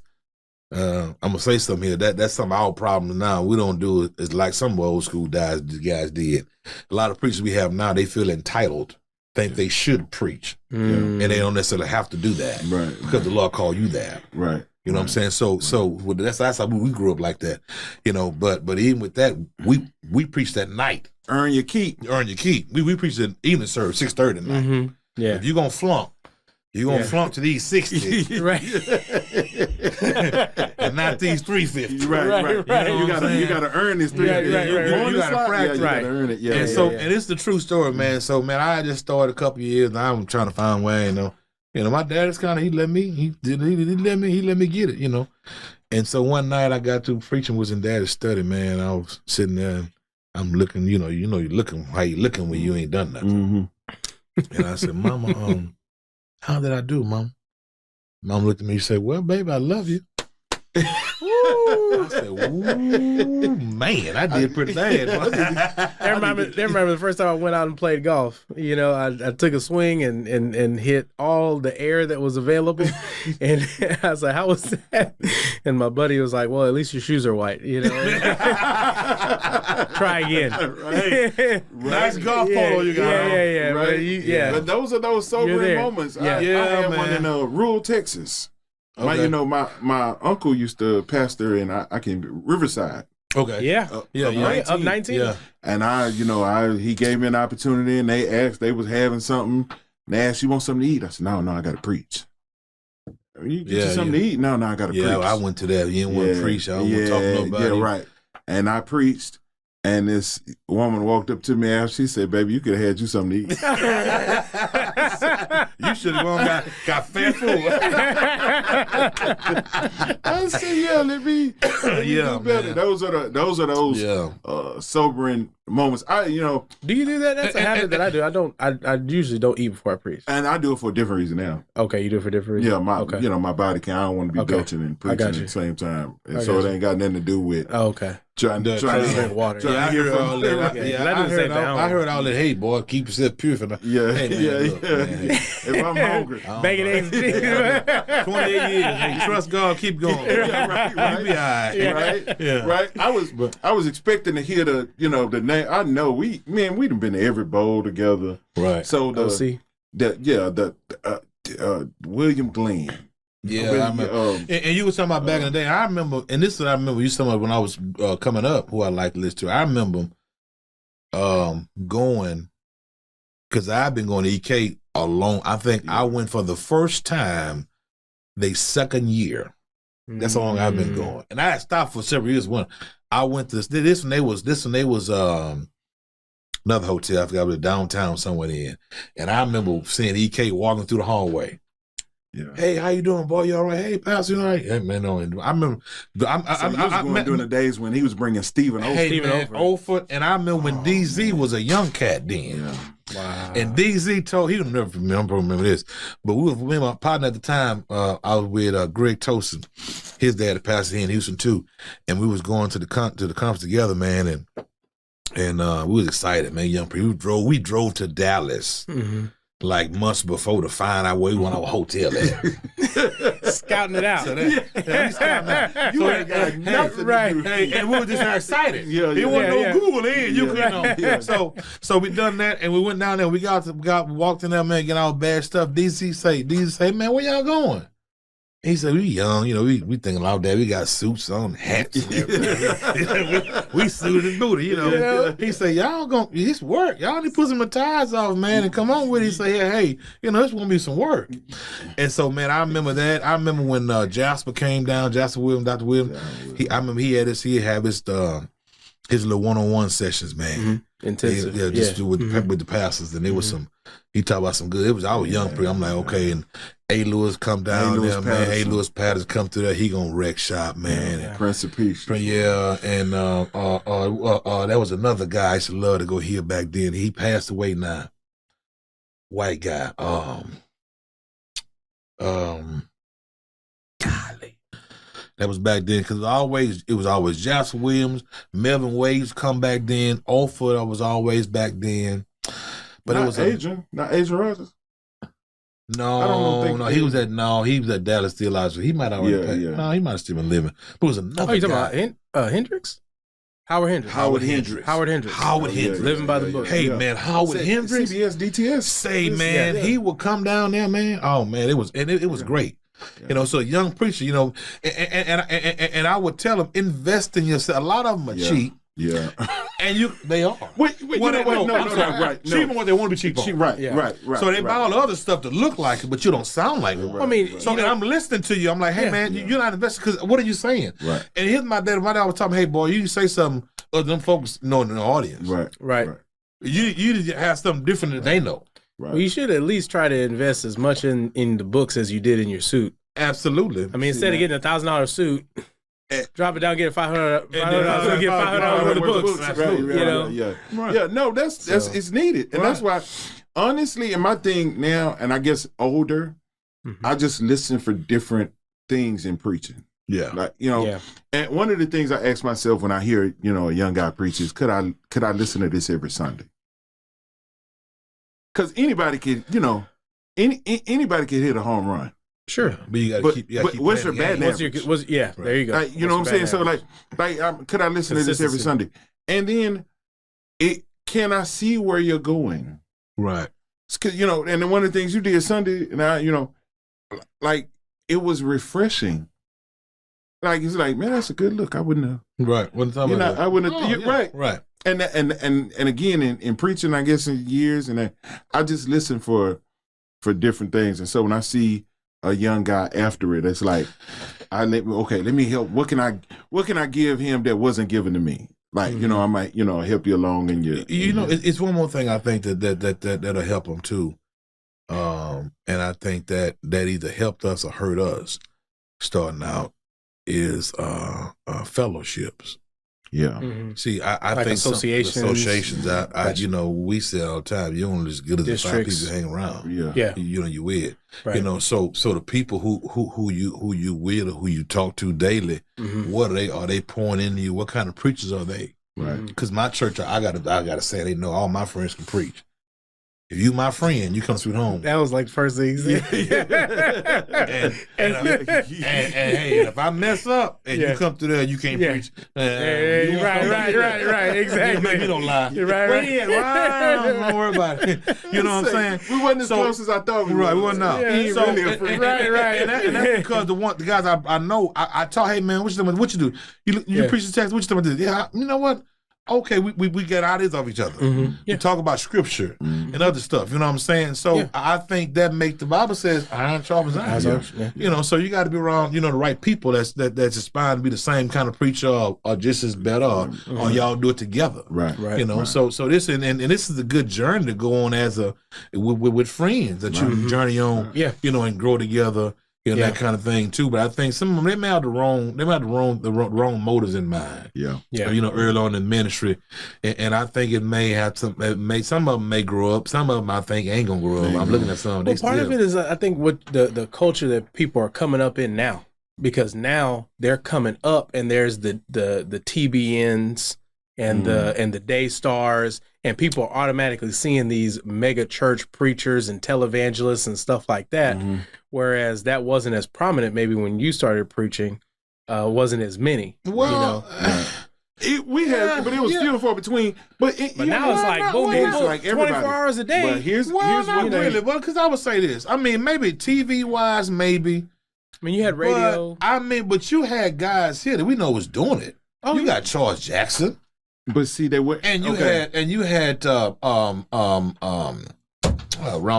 I'm gonna say something here. That's some of our problem now. We don't do it. It's like some old school guys did. A lot of preachers we have now, they feel entitled, think they should preach, and they don't necessarily have to do that, right? Because the Lord called you that, right? You know what I'm saying? So that's how we grew up like that, But even with that, we preach that night. Earn your keep. We preach the evening service 6:30 at night. Yeah. If you're gonna flunk. You're going to flunk to these 60. Right. And not these 350. Right. You gotta earn this 350. You gotta practice. You gotta earn it. And it's the true story, man. So, man, I just started a couple of years, and I'm trying to find a way, my dad is kind of, he let me get it, And so one night I got to preaching, was in daddy's study, man. I was sitting there and I'm looking, you're looking how you looking when you ain't done nothing. Mm-hmm. And I said, Mama, how did I do, Mom? Mom looked at me and said, well, baby, I love you. I said, ooh, man, I did pretty bad. I remember the first time I went out and played golf. I took a swing and hit all the air that was available. And I was like, how was that? And my buddy was like, well, at least your shoes are white. Try again. Right. Nice golf polo you got. Yeah. Right. But those are those sobering moments. Yeah. I had one in rural Texas. Okay. My uncle used to pastor in Riverside. Okay. Yeah. Up 19. Yeah. And he gave me an opportunity, and they was having something. And they asked, you want something to eat? I said, no, I got to preach. You get you something to eat? No, I got to preach. Yeah, I went to that. You didn't want to preach. I don't want to talk to nobody. Yeah, right. And I preached. And this woman walked up to me after. She said, baby, you could have had you something to eat. You should have gone got fat food. I said, yeah, let me do better. Man. Those are those sobering moments. Do you do that? That's a habit that I do. I usually don't eat before I preach. And I do it for a different reason now. Okay, you do it for a different reason? Yeah, my body can't. I don't want to be belching and preaching at the same time. And so it ain't got nothing to do with trying to drink water. Yeah, I heard all that. I heard all that. Hey, boy, keep yourself pure for that. Yeah, hey, man, If I'm hungry, bacon, eggs, 28 years. Hey, trust God, keep going. Right. You be all right. Yeah. Right. Yeah. Right. I was expecting to hear the name. I know we done been to every bowl together. Right. So William Glenn. Yeah, I remember. And you were talking about back in the day. I remember, and this is what I remember. You talking about when I was coming up, who I liked to listen to. I remember going, because I've been going to EK a long. I think I went for the first time the second year. That's how long I've been going, and I had stopped for several years. When I went to this one, they was another hotel. I forgot, it was downtown somewhere in, and I remember seeing EK walking through the hallway. Yeah. Hey, how you doing, boy? You all right? Hey, Pastor, you all right? Hey, man, no. I remember. During the days when he was bringing Stephen over. Hey, Ofer, and I remember when DZ was a young cat then. Yeah. Wow. And DZ told, he'll never remember this, but we were my partner at the time. I was with Greg Tosin, his dad, a pastor here in Houston too, and we was going to the conference together, man, and we was excited, man. Young people, we drove to Dallas. Mm-hmm. Like months before to find out where we want our hotel at. Scouting it out. So we scouting out. You ain't got nothing right. to do. Hey, and we were just excited. It wasn't no Google in. You know. So we done that and we went down there. We walked in there, man, getting all bad stuff. DC say, man, where y'all going? He said, we young, we thinking about that. We got suits on, hats. we suited and booted, He said, it's work. Y'all need to put some ties off, man, and come on with it. He said, hey, it's going to be some work. And so, man, I remember that. I remember when Jasper came down, Jasper Williams, Dr. Williams. I remember he'd have his little one-on-one sessions, man. Mm-hmm. Intensive. With the pastors. And there was he talked about some good. I was young. I'm like, okay, and A. Lewis come down there, man. A. Lewis Patterson come through there. He gonna wreck shop, man. Yeah. Prince of Peace. Yeah, and there was another guy I used to love to go hear back then. He passed away now. White guy. Golly. That was back then because it was always Jasper Williams, Melvin Waves come back then. Oldfoot was always back then. But not it was Adrian Rogers. No, he was at Dallas Theological. He might already passed. No, he might have still been living. But it was another you guy. talking about Hendricks? Howard Hendricks. Living by the book. Hey, man, Howard Hendricks. CBS DTS. Say, man, he would come down there, man. Oh, man, it was great. Yeah. So a young preacher, and I would tell them, invest in yourself. A lot of them are cheap. Yeah. And they are. Wait, no, right. Cheap on what they want to be cheap on. Right. So they buy all the other stuff to look like it, but you don't sound like it. Right. I mean, so I'm listening to you. I'm like, hey, man, you're not investing because what are you saying? Right. And here's my dad. My dad was talking, hey, boy, you say something other than folks know in the audience. Right. You have something different that they know. Right. Well, you should at least try to invest as much in the books as you did in your suit. Absolutely. I mean, instead of getting $1,000 suit, drop it down, get $500. Get $500 worth of books. Right, you know? Yeah. No, that's it's needed, and that's why, honestly, and my thing now, and I guess older, I just listen for different things in preaching. Yeah. Like, and one of the things I ask myself when I hear, a young guy preach is, could I listen to this every Sunday? Because anybody could, anybody could hit a home run. Sure. But you got to keep But what's your batting average? There you go. You know what I'm saying? So could I listen to this every Sunday? And then can I see where you're going? Right. Because, and then one of the things you did Sunday, and it was refreshing. Like, it's like, man, that's a good look. I wouldn't have. Right. I wouldn't have. Right. Right. And again, in preaching, I guess in years, and I just listen for different things. And so when I see a young guy after it, it's like, let me help. What can I give him that wasn't given to me? Like, I might, help you along in your. It's one more thing I think that'll help them too. And I think that either helped us or hurt us starting out is fellowships. Yeah. Mm-hmm. See, I like think associations. We say all the time, you're only as good as the 5 people you hang around. Yeah. You with. Right. So the people who you with or who you talk to daily, what are they pouring into you? What kind of preachers are they? Right. Because my church, I gotta say, they know all my friends can preach. If you my friend, you come sweet home. That was like the first thing you said. and hey, if I mess up and you come through there, you can't preach. Right, exactly. You don't lie. Right. Don't worry about it. You know what I'm saying? We wasn't as close as I thought we were. Right, we wasn't out. Right. And that's because the guys I know, I taught, hey man, what you do? You preach the text, what you do? Yeah, you know what? Okay, we get ideas off each other. We talk about scripture and other stuff. You know what I'm saying? So I think that the Bible says iron sharpens iron. So you got to be around, the right people that's aspiring to be the same kind of preacher or just as better or y'all do it together. Right. So this and this is a good journey to go on as with friends that you journey on. And grow together. That kind of thing too. But I think some of them, they may have the wrong motives in mind. Yeah. Early on in ministry, and I think it may have some of them may grow up. Some of them I think ain't gonna grow up. I'm looking at some. Well, part of it is I think what the culture that people are coming up in now, because now they're coming up and there's the TBNs and the day stars, and people are automatically seeing these mega church preachers and televangelists and stuff like that. Whereas that wasn't as prominent maybe when you started preaching, wasn't as many. Well, we had, but it was few and far between. But now it's like boom, it's like 24 hours a day. But here's not really. Well, because I would say this. I mean, maybe TV wise, maybe. I mean, you had radio. But you had guys here that we know was doing it. Oh, you got Charles Jackson. But see, they were, and you had around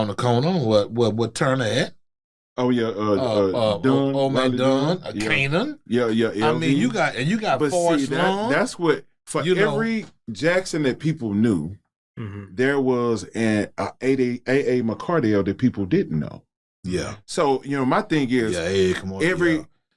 the corner. What Turner at? Oh yeah, Dunn, old man Dunn, Canaan. Yeah. I mean, you got. But Forrest see, that's what for every Jackson that people knew, there was an A.A. McCardell that people didn't know. Yeah. So my thing is, come on,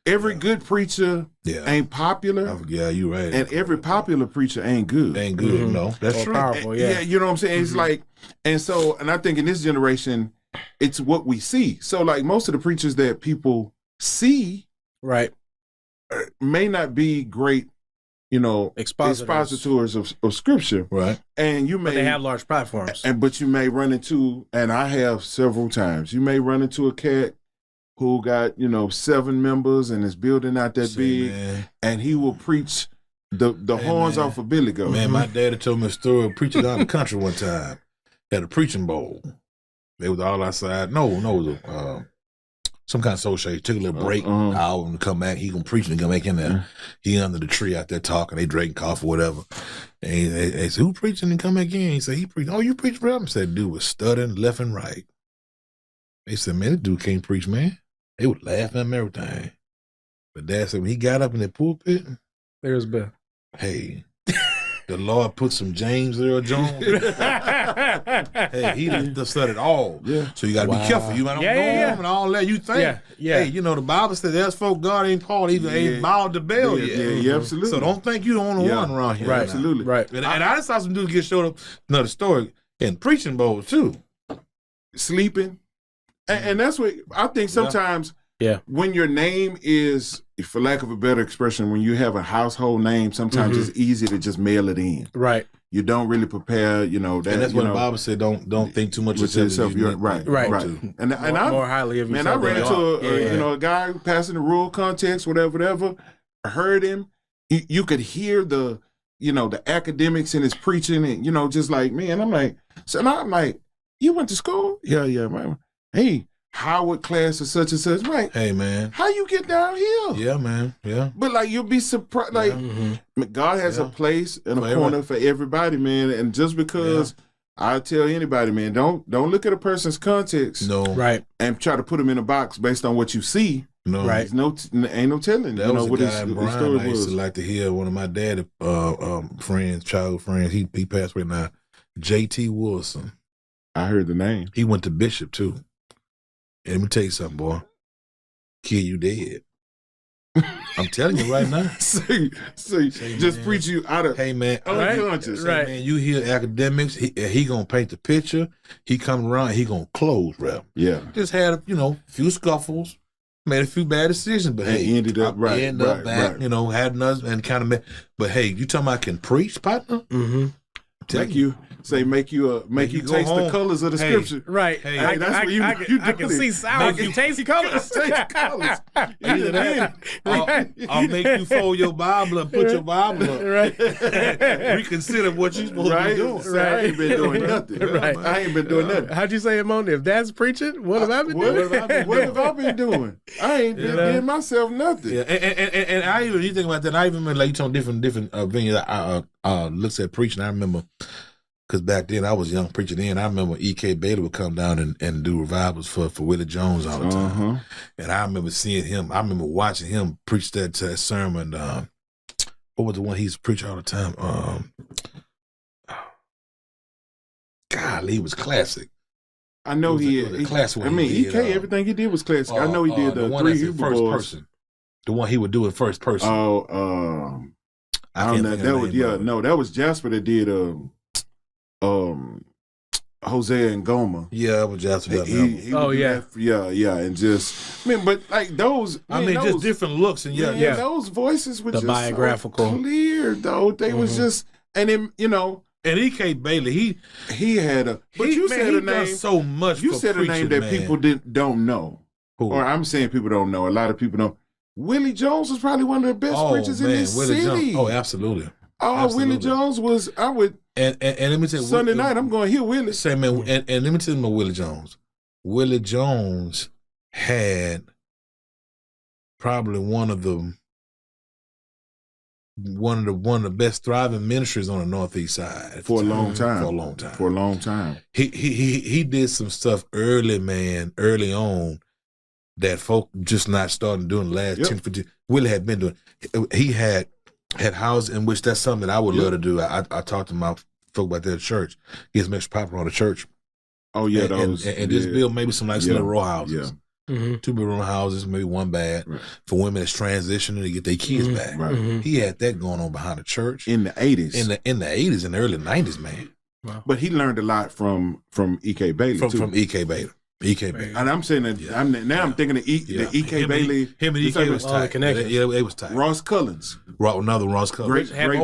every good preacher ain't popular. Yeah, you're right. And every popular preacher ain't good. No, that's true. Powerful, yeah, you know what I'm saying? It's like, and I think in this generation, it's what we see. So like most of the preachers that people see, right, may not be great, expositors of scripture, right? And but they have large platforms, but you may run into, and I have several times, you may run into a cat who got 7 members and is building out that big, and he will preach the horns off of Billy Goat. Man, my daddy told me a story of preaching down the country one time at a preaching bowl. They was all outside. No, it was some kind of association. Took a little break, hour and come back. He gonna preach and come back in there. He under the tree out there talking. They drinking coffee, whatever. And they said, "Who preaching?" And come back in. He said, "He preached." "Oh, you preach, bro?" I said, "Dude was stuttering left and right." They said, "Man, this dude can't preach, man." They would laugh at him and everything. But Dad said when he got up in that pulpit, there's Bill. Hey, The Lord put some James Earl Jones. Hey, he done said it all. Yeah. So you got to be careful. You might not know him and all that. You think, hey, you know, the Bible says there's folk God ain't called, even ain't bowed the bell yet. Yeah, absolutely. So don't think you're the only one around here. Right, absolutely. Right. And I just saw some dudes get showed up, another story, in preaching bowls too. Sleeping. And that's what I think sometimes when your name is, for lack of a better expression, when you have a household name, sometimes it's easy to just mail it in. Right. You don't really prepare, you know. That, and that's what the Bible said, don't think too much of yourself. Right. And I more highly of yourself. Man, I ran into a guy passing the rural context, whatever. I heard him. You could hear the academics in his preaching, and just like, man, I'm like, you went to school? Yeah, man. Hey, Howard class or such and such, right? Hey, man, how you get down here? Yeah, man, yeah. But like, you'll be surprised. Like, God has a place and a corner for everybody, man. And just because I tell anybody, man, don't look at a person's context, and try to put them in a box based on what you see. No, right? Ain't no telling. That was a guy in Brian I used to like to hear. One of my dad's friends, childhood friends. He passed away now. J.T. Wilson. I heard the name. He went to Bishop too. And let me tell you something, boy. Kid, you dead. I'm telling you right now. See, just man, preach you out of unconscious. Right. Man, you hear academics, he gonna paint the picture. He come around, he gonna close rap. Yeah. Just had a few scuffles, made a few bad decisions, but hey, ended up back, had another and kind of. But hey, you talking about can preach, partner? Mm-hmm. Make you taste the colors of the scripture. Right. Hey, that's what you I can see sour. You taste colors. Taste colors. Either that, I'll make you fold your Bible and put your Bible up. Right. Reconsider what you're supposed to be doing. So I ain't been doing nothing. Right. I ain't been doing nothing. How'd you say it, Moten? If Dad's preaching, what have I been doing? What have I been doing? I ain't been doing myself nothing. Yeah. And I even, you think about that, I even remember like you talking different venues. I looked at preaching. I remember, because back then I was young preaching then. I remember E.K. Bailey would come down and do revivals for Willie Jones all the time. And I remember seeing him. I remember watching him preach that sermon. What was the one he's preaching all the time? Golly, he was classic. I know he classic. I mean, E.K. everything he did was classic. I know he did the one Three Hebrew Boys. First person. The one he would do in first person. I don't know. That was Jasper that did Hosea and Gomer. Yeah, it was Jasper. And just but like those. Just different looks and those voices were just biographical, so clear though. They was just and then And E.K. Bailey, he had a. But you said a name so much. You said a name that people don't know. Who? Or I'm saying people don't know. A lot of people don't. Willie Jones was probably one of the best preachers in this city. Jones. Oh, absolutely. Willie Jones was. I would. And let me tell you, Sunday night I'm going to hear Willie. Say, man, and let me tell you about Willie Jones. Willie Jones had probably one of the best thriving ministries on the Northeast side for a long time. He did some stuff early on that folk just not starting doing the last 10, 15. Willie had been doing. He had houses in which that's something that I would love to do. I talked to my folk about that at church. Get some extra property on the church. Oh yeah, and just build maybe some little row houses. Yeah. 2 bedroom houses, maybe 1 bath for women that's transitioning to get their kids back. Right. He had that going on behind the church in the 80s. In the 80s and the early 90s, man. Wow. But he learned a lot from E.K. Bailey from E.K. Bailey. And I'm saying that I'm thinking of the E.K. Bailey. Him and E.K. was tight. Yeah, it was tight. Ross Cullins. Another Ross Cullins. Happy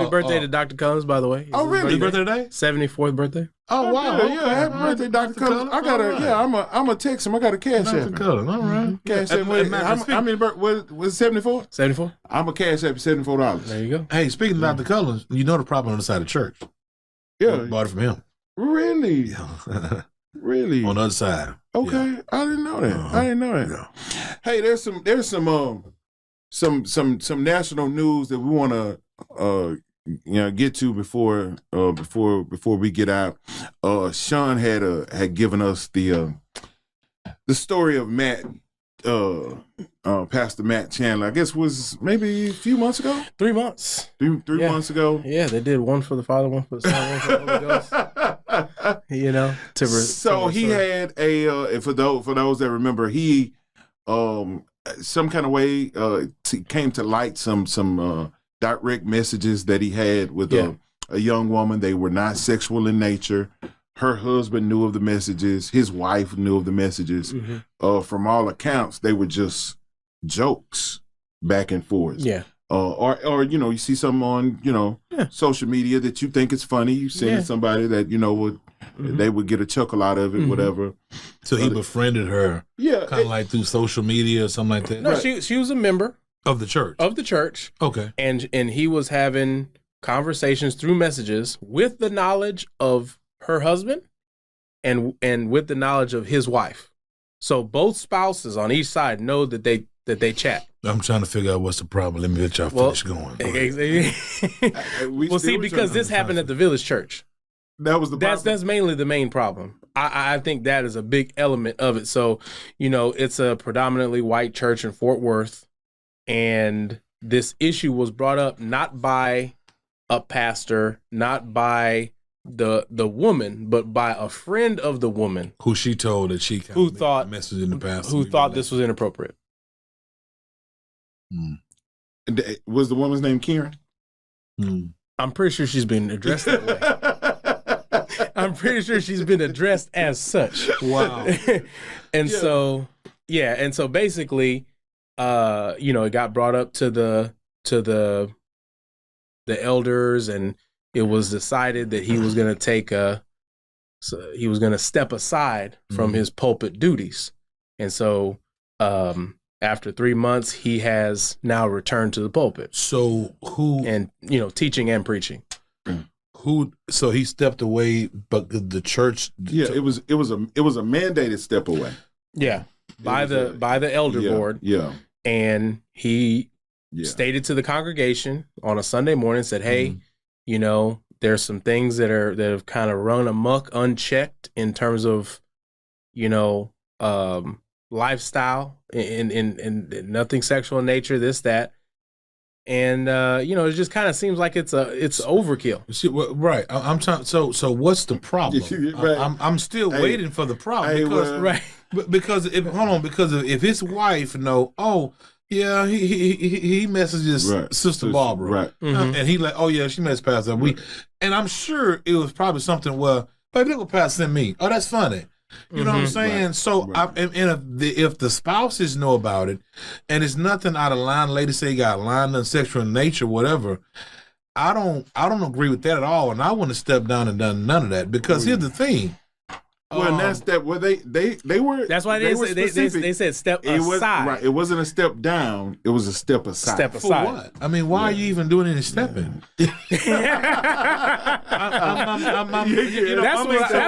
birthday to Dr. Cullins, by the way. Oh, really? His birthday today? 74th birthday. Oh, wow. Yeah, happy birthday, Dr. Cullins. I got I'm gonna text him. I got a cash app. Dr. Cullins, all right. Cash app. How many was it 74? 74. I'm a cash app $74. There you go. Hey, speaking of Dr. Cullins, you know the problem on the side of the church. Yeah. Bought it from him. Really? Yeah. Really? On the other side. Okay, yeah. I didn't know that. Yeah. Hey, there's some national news that we want to get to before we get out. Shawn had given us the story of Matt Pastor Matt Chandler. I guess was maybe a few months ago. 3 months. Three Yeah. months ago. Yeah, they did one for the Father, one for the Son, one for the Holy Ghost. You know, So he had a for those that remember, he some kind of way came to light some direct messages that he had with a young woman. They were not sexual in nature. Her husband knew of the messages. His wife knew of the messages. Mm-hmm. From all accounts, they were just jokes back and forth. Yeah. Or you see something on social media that you think is funny. You send it somebody that would they would get a chuckle out of it, whatever. So he befriended her, kind of like through social media or something like that. No, she was a member of the church. Okay, and he was having conversations through messages with the knowledge of her husband and with the knowledge of his wife. So both spouses on each side know that they chat. I'm trying to figure out what's the problem. Let me let y'all finish going. Well, see, because this happened at the Village Church. That was the problem. That's mainly the main problem. I think that is a big element of it. So, it's a predominantly white church in Fort Worth, and this issue was brought up not by a pastor, not by the woman, but by a friend of the woman who she told that she who thought message in the past, who thought this was inappropriate. Was the woman's name Karen? I'm pretty sure she's been addressed that way. I'm pretty sure she's been addressed as such. Wow. And so basically, it got brought up to the elders, and it was decided that he was going to he was going to step aside from his pulpit duties. And so, after 3 months, he has now returned to the pulpit. So teaching and preaching. So he stepped away, but the church. Yeah, it was a mandated step away. Yeah, by the elder board. Yeah, and he stated to the congregation on a Sunday morning, said, "Hey, there's some things that have kind of run amok, unchecked in terms of, lifestyle and nothing sexual in nature, this, that." And it just kind of seems like it's overkill. See, right. I'm trying. So what's the problem? I'm still waiting for the problem because if his wife he messages Sister Barbara, right, and he like, oh yeah, she messaged Pastor. And I'm sure it was probably something. Well, baby, look what Pastor sent me. Oh, that's funny. You know what I'm saying? Right. So, if the spouses know about it, and it's nothing out of line, ladies say you got line of sexual nature, whatever. I don't agree with that at all, and I wouldn't have stepped down and done none of that because here's the thing. Well, and that's that. Well, they were. That's why they said step aside. Right. It wasn't a step down. It was a step aside. Step aside. For what? I mean, why are you even doing any stepping? That's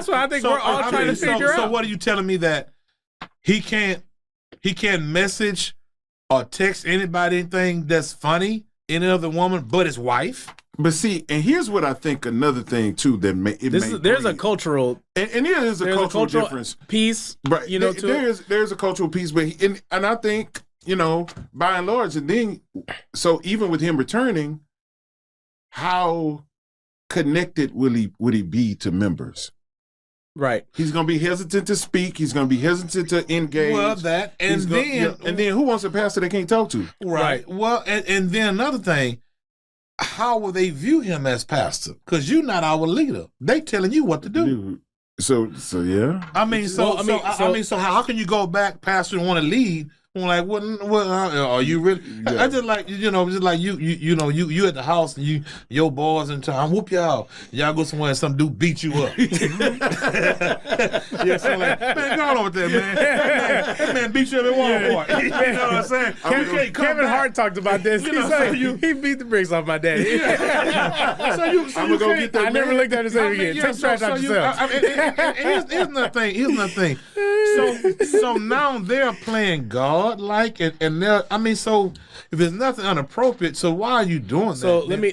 what I think we're all trying to figure out. So what are you telling me that he can't message or text anybody anything that's funny, any other woman but his wife? But see, and here's what I think another thing too that there's a cultural and there is a cultural difference piece, right? There's a cultural piece, but and I think by and large, and then so even with him returning, how connected would he be to members? Right. He's going to be hesitant to speak. He's going to be hesitant to engage. Well, that and then who wants a pastor they can't talk to? Right. Well, and then another thing. How will they view him as pastor? Because you're not our leader. They telling you what to do. So yeah. I mean, so how can you go back, pastor, and want to lead? I'm like, what are you really? Yeah. I just like you at the house and your boys in town. Whoop y'all go somewhere and some dude beat you up. Yeah, so like, man, go on with that, man. That man beat you up at Walmart. You know what I'm saying? Kevin Hart talked about this. He beat the bricks off my daddy. I'm gonna go get that. I never looked at his name again. Take trash out yourself. Here's another thing. So now they're playing God. So if there's nothing inappropriate, so why are you doing that? So let me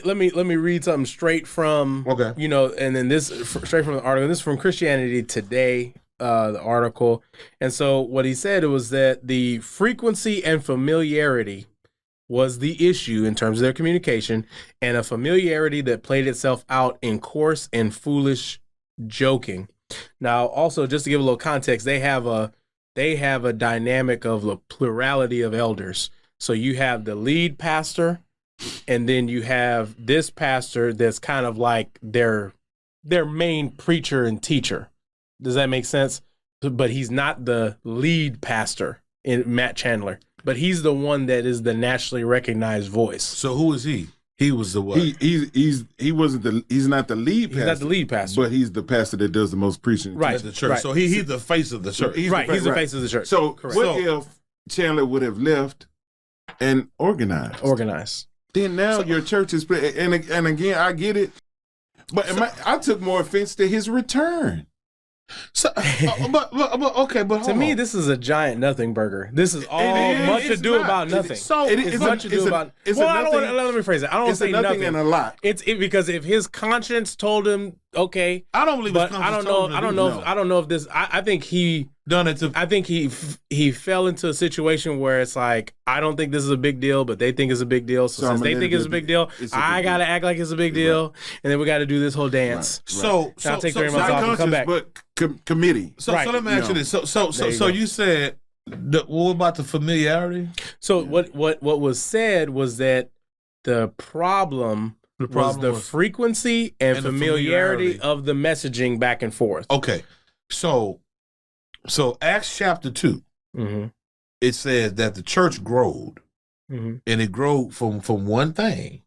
read something straight from and then this straight from the article. This is from Christianity Today. the article. And so what he said was that the frequency and familiarity was the issue in terms of their communication, and a familiarity that played itself out in coarse and foolish joking. Now, also, just to give a little context, they have a dynamic of a plurality of elders. So you have the lead pastor, and then you have this pastor that's kind of like their main preacher and teacher. Does that make sense? But he's not the lead pastor in Matt Chandler, but he's the one that is the nationally recognized voice. So who is he? He was the what? He's not the lead pastor. He's not the lead pastor, but he's the pastor that does the most preaching right at the church. Right. So he's the face of the church. He's the face of the church. So correct. What if Chandler would have left and organized? Then now your church is, and again, I get it, but I took more offense to his return. So, but okay, but to me, this is a giant nothing burger. This is all much ado about nothing. It's much ado about. Well, let me rephrase it. I don't want to say nothing and a lot. It's because if his conscience told him, okay, I don't believe. But I don't know if this. I think he done it to. I think he fell into a situation where it's like, I don't think this is a big deal, but they think it's a big deal. So since they think it's a big deal, I gotta act like it's a big deal, and then we got to do this whole dance. Right. So I'll take 3 months off and come back. But committee. So let me ask you this. So you said, what about the familiarity? So what was said was that the problem was the frequency and familiarity of the messaging back and forth. Okay, so Acts chapter 2, it says that the church growed, and it grew from one thing.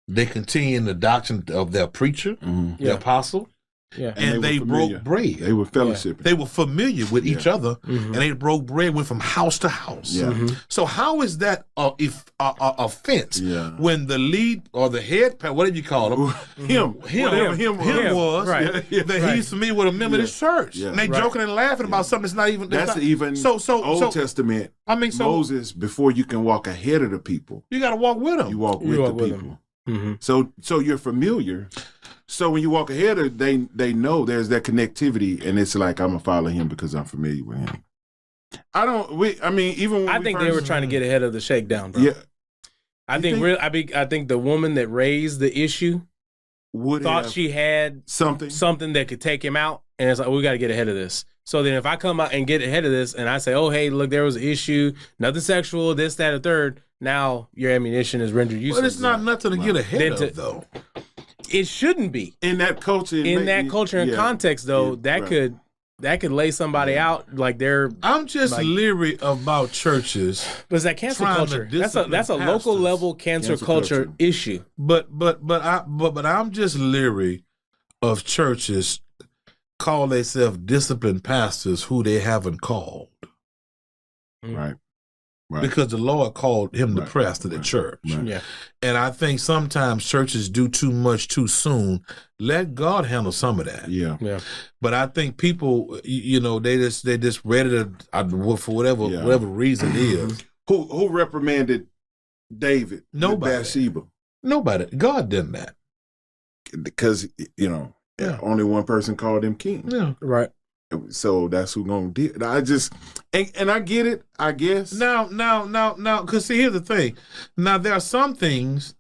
They continued in the doctrine of their preacher, the apostle. Yeah, and they broke bread. They were fellowshipping. They were familiar with each other, and they broke bread, went from house to house. So how is that a offense when the lead or the head, whatever you call him, him was, right. that he's familiar with a member of this church, and they joking and laughing about something that's not even. That's even Old Testament. I mean, Moses, before you can walk ahead of the people, you got to walk with them. You walk with the people. So you're familiar. So when you walk ahead of, they know there's that connectivity, and it's like, I'm gonna follow him because I'm familiar with him. I think they were trying to get ahead of the shakedown, bro. Yeah, I think the woman that raised the issue thought she had something that could take him out, and it's like, we got to get ahead of this. So then if I come out and get ahead of this, and I say, oh, hey, look, there was an issue, nothing sexual, this, that, or third, now your ammunition is rendered useless. But it's not nothing to get ahead of, though. It shouldn't be. In that culture and context, though, that could lay somebody out like they're. I'm just leery about churches. But it's that cancel culture. That's a local level cancel culture issue. But I'm just leery of churches call themselves disciplined pastors who they haven't called. Right. Because the Lord called him the press to the church. Yeah. And I think sometimes churches do too much too soon. Let God handle some of that. Yeah. But I think people, they just ready to, for whatever reason it is. Who reprimanded David? Nobody. Bathsheba. Nobody. God did that. Because, only one person called him king. Yeah. Right. So that's who gonna do it. I just and I get it, I guess. Now, because see, here's the thing. Now there are some things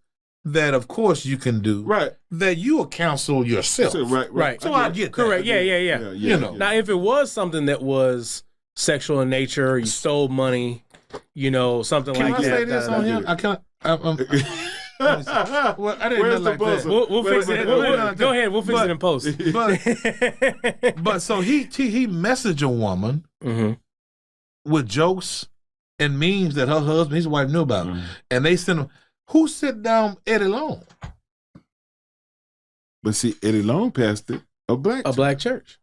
that, of course, you can do. Right. That you will counsel yourself. Right. So I get that. Correct. Yeah. Now, if it was something that was sexual in nature, you stole money, something can like that. Can I say this on here? I can't. Well, I didn't Where's like the buzzer? that. We'll fix it. Go ahead. We'll fix it in post. But so he messaged a woman with jokes and memes that her husband, his wife, knew about, and they sent him. Who sit down Eddie Long? But see, Eddie Long pastored a black church.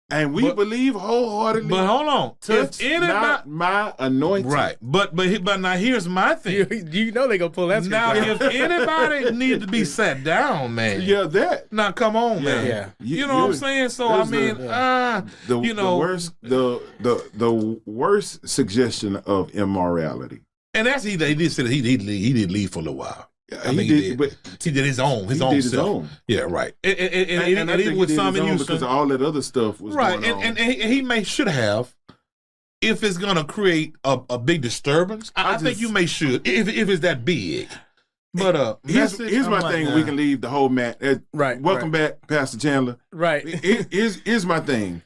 And we believe wholeheartedly. But hold on, it's not my anointing, right? But now here's my thing. You know they gonna pull that. Now, if anybody needs to be sat down, man. Yeah, that. Now, come on, man. Yeah. You know what I'm saying? So I mean, the worst suggestion of immorality. And that's he did say that he did leave for a little while. I mean, he did. But he did his own stuff. Yeah, right. And I even with some in Houston, because all that other stuff was right. going on. And he should have. If it's gonna create a big disturbance, I think you should. If it's that big. But here's my thing. We can leave the whole Matt. Right. Welcome back, Pastor Chandler. Right. Here's my thing.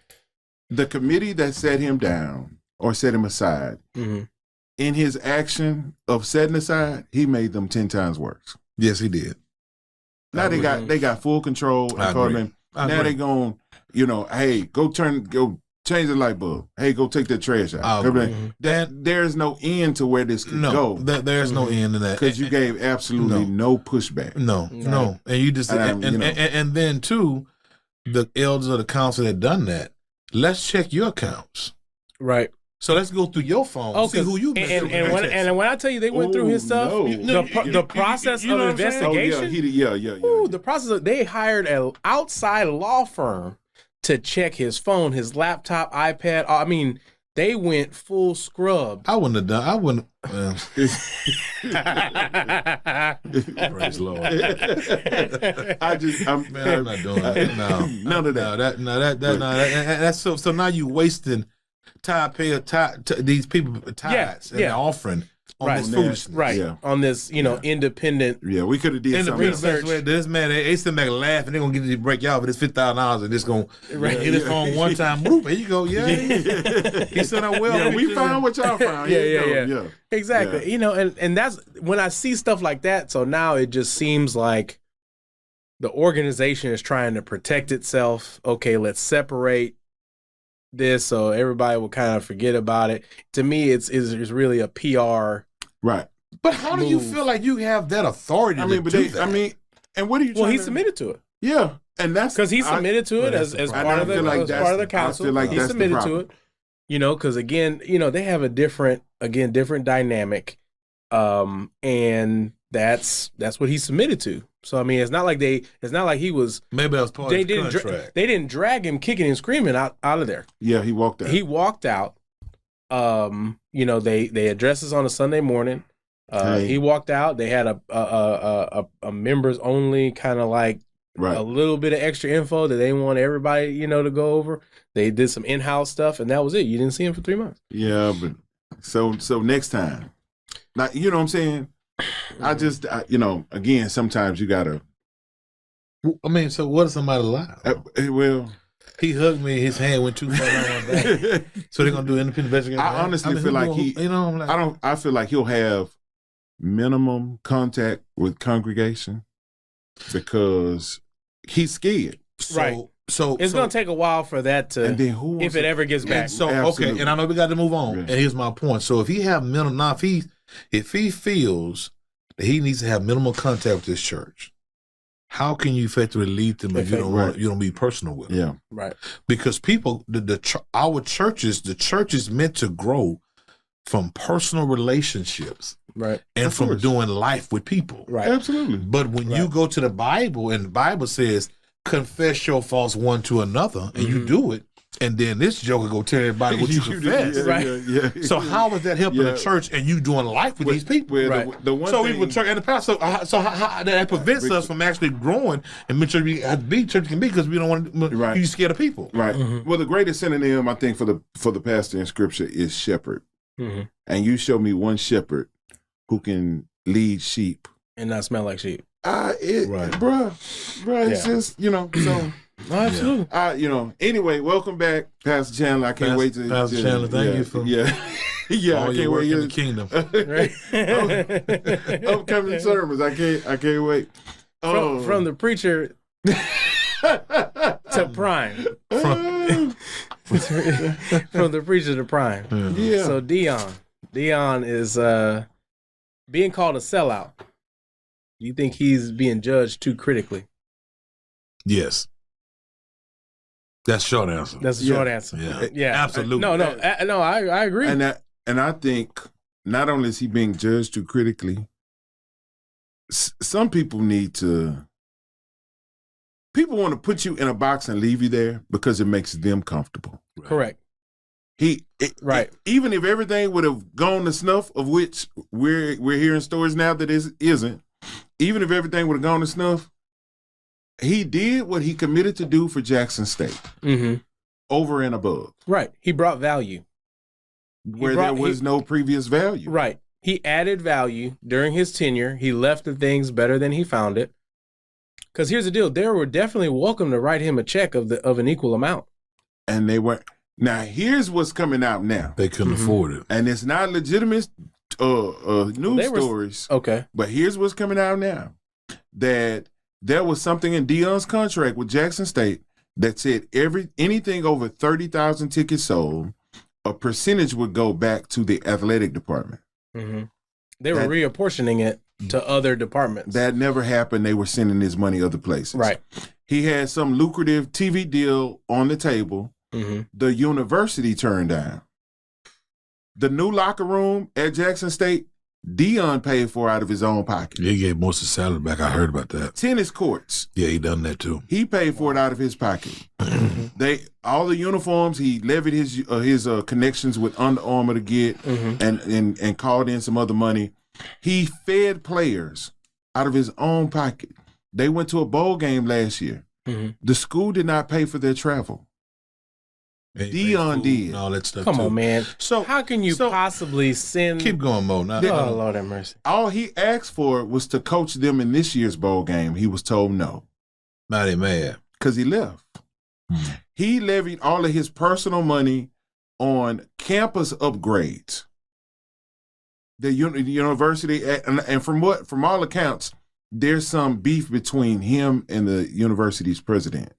The committee that set him down or set him aside, mm-hmm. in his action of setting aside, he made them 10 times worse. Yes, he did. Now they got full control. Now they going, hey, go change the light bulb. Hey, go take that trash out. There's no end to where this could go. There's no end to that. Because you gave absolutely no pushback. No. And you just and then too, the elders of the council that done that, let's check your accounts. Right. So let's go through your phone, see who you and when I tell you they went through his stuff, the process of investigation. The process of, they hired an outside law firm to check his phone, his laptop, iPad. I mean, they went full scrub. I wouldn't have done. I wouldn't. Praise the Lord. I'm not doing it. No, none of that. That's so now you wasting these people tithes and offering on this foolishness. Right. Yeah. On this, independent. Yeah, we could have did something else. This man, they still make a laugh and they're going to get you to break y'all for this $50,000 and just going to hit his phone one time. Boop, here you go. Yeah. He said, we found what y'all found. Yeah. Exactly. Yeah. And that's when I see stuff like that. So now it just seems like the organization is trying to protect itself. Okay, let's separate this so everybody will kind of forget about it. To me, it's really a PR. Right. But how do you feel like you have that authority to do that? And what are you he submitted to it. Yeah. And that's because he submitted to it as part of the council. He submitted to it. Because again, they have a different dynamic. And that's what he submitted to. So I mean, it's not like he was. Maybe that was part of the contract. They didn't drag him kicking and screaming out of there. Yeah, he walked out. He walked out. They addressed us on a Sunday morning. He walked out. They had a members only kind of like a little bit of extra info that they want everybody to go over. They did some in-house stuff, and that was it. You didn't see him for 3 months. Yeah, but so next time, now you know what I'm saying. I just, again, sometimes you gotta. I mean, so what if somebody lied? Well, he hugged me. His hand went too far down my back. So they're gonna do independent investigation. I honestly feel like I feel like he'll have minimum contact with congregation because he's scared. So it's gonna take a while for that to, and then if it ever gets back. So okay, and I know we got to move on. Yeah. And here's my point. So if he have minimum, now if he feels that he needs to have minimal contact with this church, how can you effectively lead them if you don't be personal with them? Yeah, right. Because people, our churches, the church is meant to grow from personal relationships, right, and from doing life with people, right. Absolutely. But when you go to the Bible, and the Bible says, confess your faults one to another, and you do it. And then this joker go tell everybody what you confess, right? Yeah. So how is that helping the church and you doing life with these people? Right. The one thing, we church and the pastor. So how that prevents us from actually growing and make sure we be church can be because we don't want to be scared of people. Right. Mm-hmm. Well, the greatest synonym I think for the pastor in Scripture is shepherd. Mm-hmm. And you show me one shepherd who can lead sheep and not smell like sheep. Bruh, it's just so. Absolutely. Anyway, welcome back, Pastor Chandler. I can't wait to Pastor Chandler. Thank you for I can't wait in the kingdom. Upcoming sermons. I can't wait. From the preacher to prime. From the preacher to prime. Yeah. So Dion is being called a sellout. Do you think he's being judged too critically? Yes. That's short answer. That's a short answer. Yeah, absolutely. No, I agree. And I think not only is he being judged too critically, some people want to put you in a box and leave you there because it makes them comfortable. Right. Correct. Even if everything would have gone to snuff, of which we're hearing stories now that it isn't. even if everything would have gone to snuff, he did what he committed to do for Jackson State, over and above. Right. He brought value. Where there was no previous value. Right. He added value during his tenure. He left the things better than he found it. Because here's the deal. They were definitely welcome to write him a check of an equal amount. And they weren't. Now, here's what's coming out now. They couldn't afford it. And it's not legitimate news stories. Okay. But here's what's coming out now. That there was something in Deion's contract with Jackson State that said anything over 30,000 tickets sold, a percentage would go back to the athletic department. They were reapportioning it to other departments. That never happened. They were sending his money other places. Right. He had some lucrative TV deal on the table. The university turned down. The new locker room at Jackson State, Deion paid for out of his own pocket. He gave most of his salary back. I heard about that. Tennis courts. Yeah, he done that too. He paid for it out of his pocket. All the uniforms, he levied his connections with Under Armour to get, and called in some other money. He fed players out of his own pocket. They went to a bowl game last year. The school did not pay for their travel. Deion did. And all that stuff. Come too. on, man. So how can you possibly send? Keep going, Mo. Now, Oh, Lord have mercy. All he asked for was to coach them in this year's bowl game. He was told no. Now they mad. Because he left. He levied all of his personal money on campus upgrades. The university, and from all accounts, there's some beef between him and the university's president.